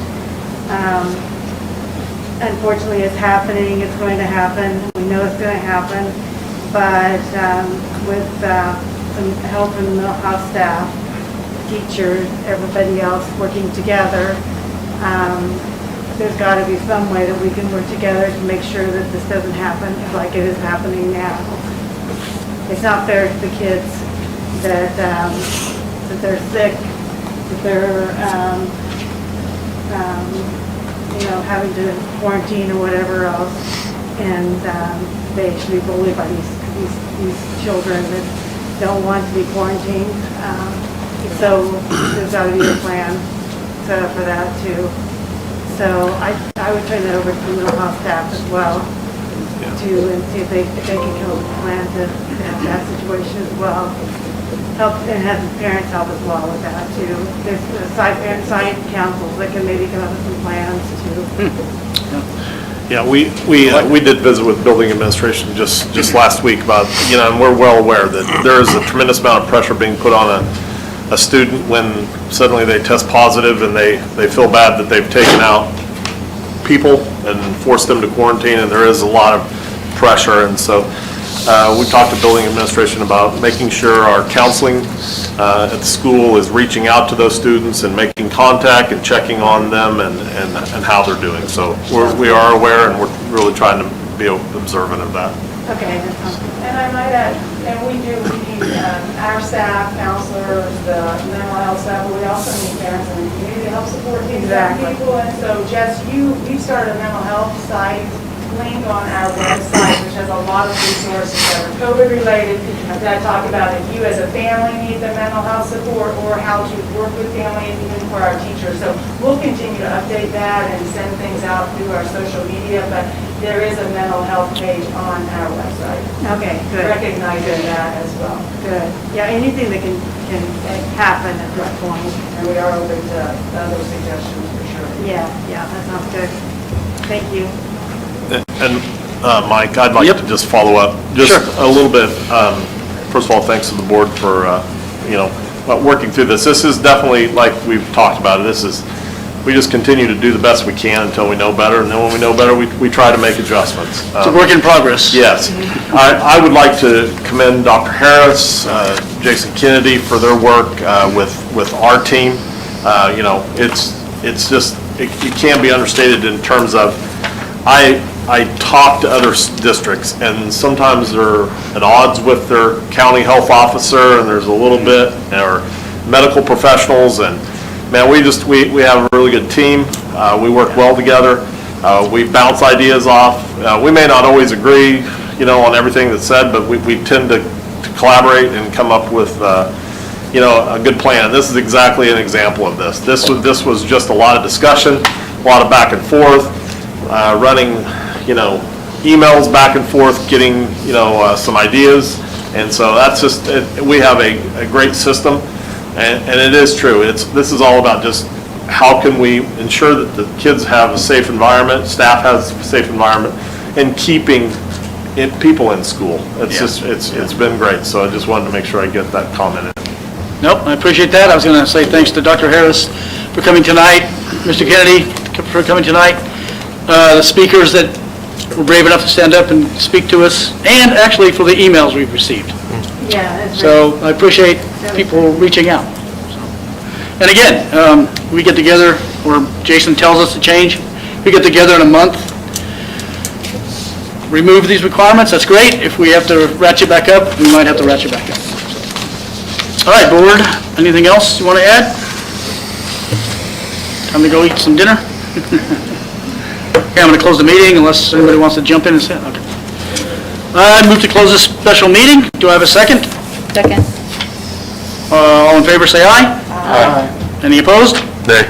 [SPEAKER 12] Unfortunately, it's happening. It's going to happen. We know it's going to happen, but with some help from the mental health staff, teachers, everybody else working together. There's got to be some way that we can work together to make sure that this doesn't happen like it is happening now. It's not fair to the kids that they're sick, that they're, having to quarantine or whatever else, and they should be bullied by these children that don't want to be quarantined. So there's got to be a plan set up for that too. So I would turn that over to the mental health staff as well, and see if they can come up with a plan to have that situation as well. Help, and have the parents help as well with that too. There's parent science councils that can maybe come up with some plans too.
[SPEAKER 14] Yeah, we did visit with building administration just last week about, and we're well aware that there is a tremendous amount of pressure being put on a student when suddenly they test positive and they feel bad that they've taken out people and forced them to quarantine, and there is a lot of pressure. And so we talked to building administration about making sure our counseling at the school is reaching out to those students and making contact and checking on them and how they're doing. So we are aware, and we're really trying to be observant of that.
[SPEAKER 12] Okay, that sounds good.
[SPEAKER 15] And I might add, and we need our staff, counselors, the mental health staff, but we also need parents in the community to help support these young people. And so, Jess, you started a mental health site link on our website, which has a lot of resources that are COVID related, that talk about if you as a family need the mental health support or how to work with families, even for our teachers. So we'll continue to update that and send things out through our social media, but there is a mental health page on our website.
[SPEAKER 12] Okay, good.
[SPEAKER 15] Recognizing that as well.
[SPEAKER 12] Good. Yeah, anything that can happen at this point.
[SPEAKER 15] And we are open to other suggestions for sure.
[SPEAKER 12] Yeah, that sounds good. Thank you.
[SPEAKER 14] And Mike, I'd like to just follow up just a little bit. First of all, thanks to the board for working through this. This is definitely, like we've talked about it, we just continue to do the best we can until we know better, and then when we know better, we try to make adjustments.
[SPEAKER 9] It's a work in progress.
[SPEAKER 14] Yes. I would like to commend Dr. Harris, Jason Kennedy for their work with our team. It's just, it can't be understated in terms of, I talk to other districts, and sometimes they're at odds with their county health officer, and there's a little bit, or medical professionals, and man, we have a really good team. We work well together. We bounce ideas off. We may not always agree, on everything that's said, but we tend to collaborate and come up with, a good plan. And this is exactly an example of this. This was just a lot of discussion, a lot of back and forth, running, emails back and forth, getting, some ideas. And so that's just, we have a great system, and it is true. This is all about just how can we ensure that the kids have a safe environment, staff has a safe environment, and keeping people in school. It's been great. So I just wanted to make sure I get that comment in.
[SPEAKER 9] Nope, I appreciate that. I was going to say thanks to Dr. Harris for coming tonight, Mr. Kennedy for coming tonight, the speakers that were brave enough to stand up and speak to us, and actually for the emails we've received.
[SPEAKER 12] Yeah.
[SPEAKER 9] So I appreciate people reaching out. And again, we get together, or Jason tells us to change, we get together in a month, remove these requirements, that's great. If we have to ratchet back up, we might have to ratchet back up. All right, board, anything else you want to add? Time to go eat some dinner? Okay, I'm going to close the meeting unless anybody wants to jump in and say, okay. I move to close this special meeting. Do I have a second?
[SPEAKER 13] Second.
[SPEAKER 9] All in favor, say aye.
[SPEAKER 13] Aye.
[SPEAKER 9] Any opposed?
[SPEAKER 14] Nay.